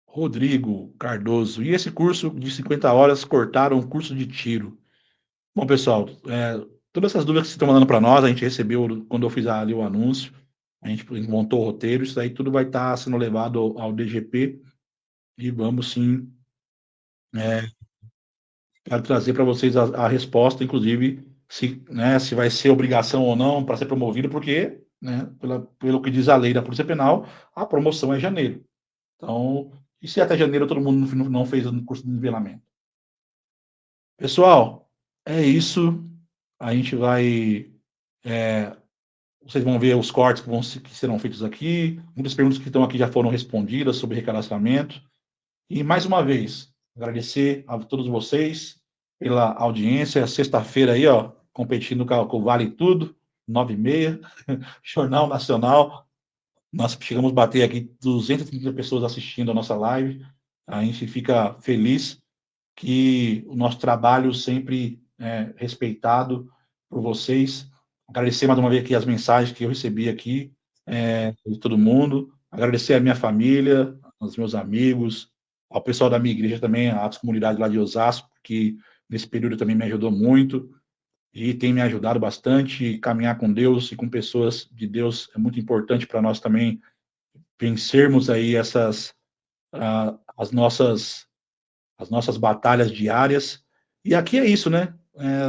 Rodrigo Cardoso. E esse curso de 50 horas cortaram o curso de tiro. Bom, pessoal, todas essas dúvidas que vocês estão mandando para nós, a gente recebeu quando eu fiz ali o anúncio, a gente montou o roteiro, isso aí tudo vai estar sendo levado ao DGP e vamos sim quero trazer para vocês a resposta, inclusive, se vai ser obrigação ou não para ser promovido, porque, pelo que diz a lei da Polícia Penal, a promoção é janeiro. Então, e se até janeiro todo mundo não fez o curso de nivelamento? Pessoal, é isso. A gente vai. Vocês vão ver os cortes que serão feitos aqui. Muitas perguntas que estão aqui já foram respondidas sobre recadastramento. E, mais uma vez, agradecer a todos vocês pela audiência. Sexta-feira aí, competindo com o Vale Tudo, 9h30, Jornal Nacional. Nós chegamos a bater aqui 230 pessoas assistindo a nossa live. A gente fica feliz que o nosso trabalho sempre é respeitado por vocês. Agradecer mais uma vez aqui as mensagens que eu recebi aqui de todo mundo. Agradecer a minha família, aos meus amigos, ao pessoal da minha igreja também, às comunidades lá de Osasco, que nesse período também me ajudou muito e tem me ajudado bastante. Caminhar com Deus e com pessoas de Deus é muito importante para nós também vencermos aí as nossas batalhas diárias. E aqui é isso, né?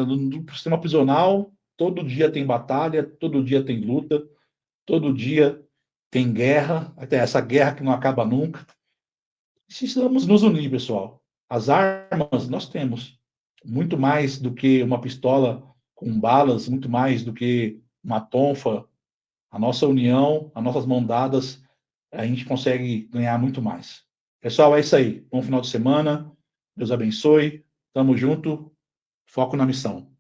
No sistema prisional, todo dia tem batalha, todo dia tem luta, todo dia tem guerra, até essa guerra que não acaba nunca. Precisamos nos unir, pessoal. As armas nós temos, muito mais do que uma pistola com balas, muito mais do que uma tonfa. A nossa união, as nossas mãos dadas, a gente consegue ganhar muito mais. Pessoal, é isso aí. Bom final de semana. Deus abençoe. Tamo junto. Foco na missão.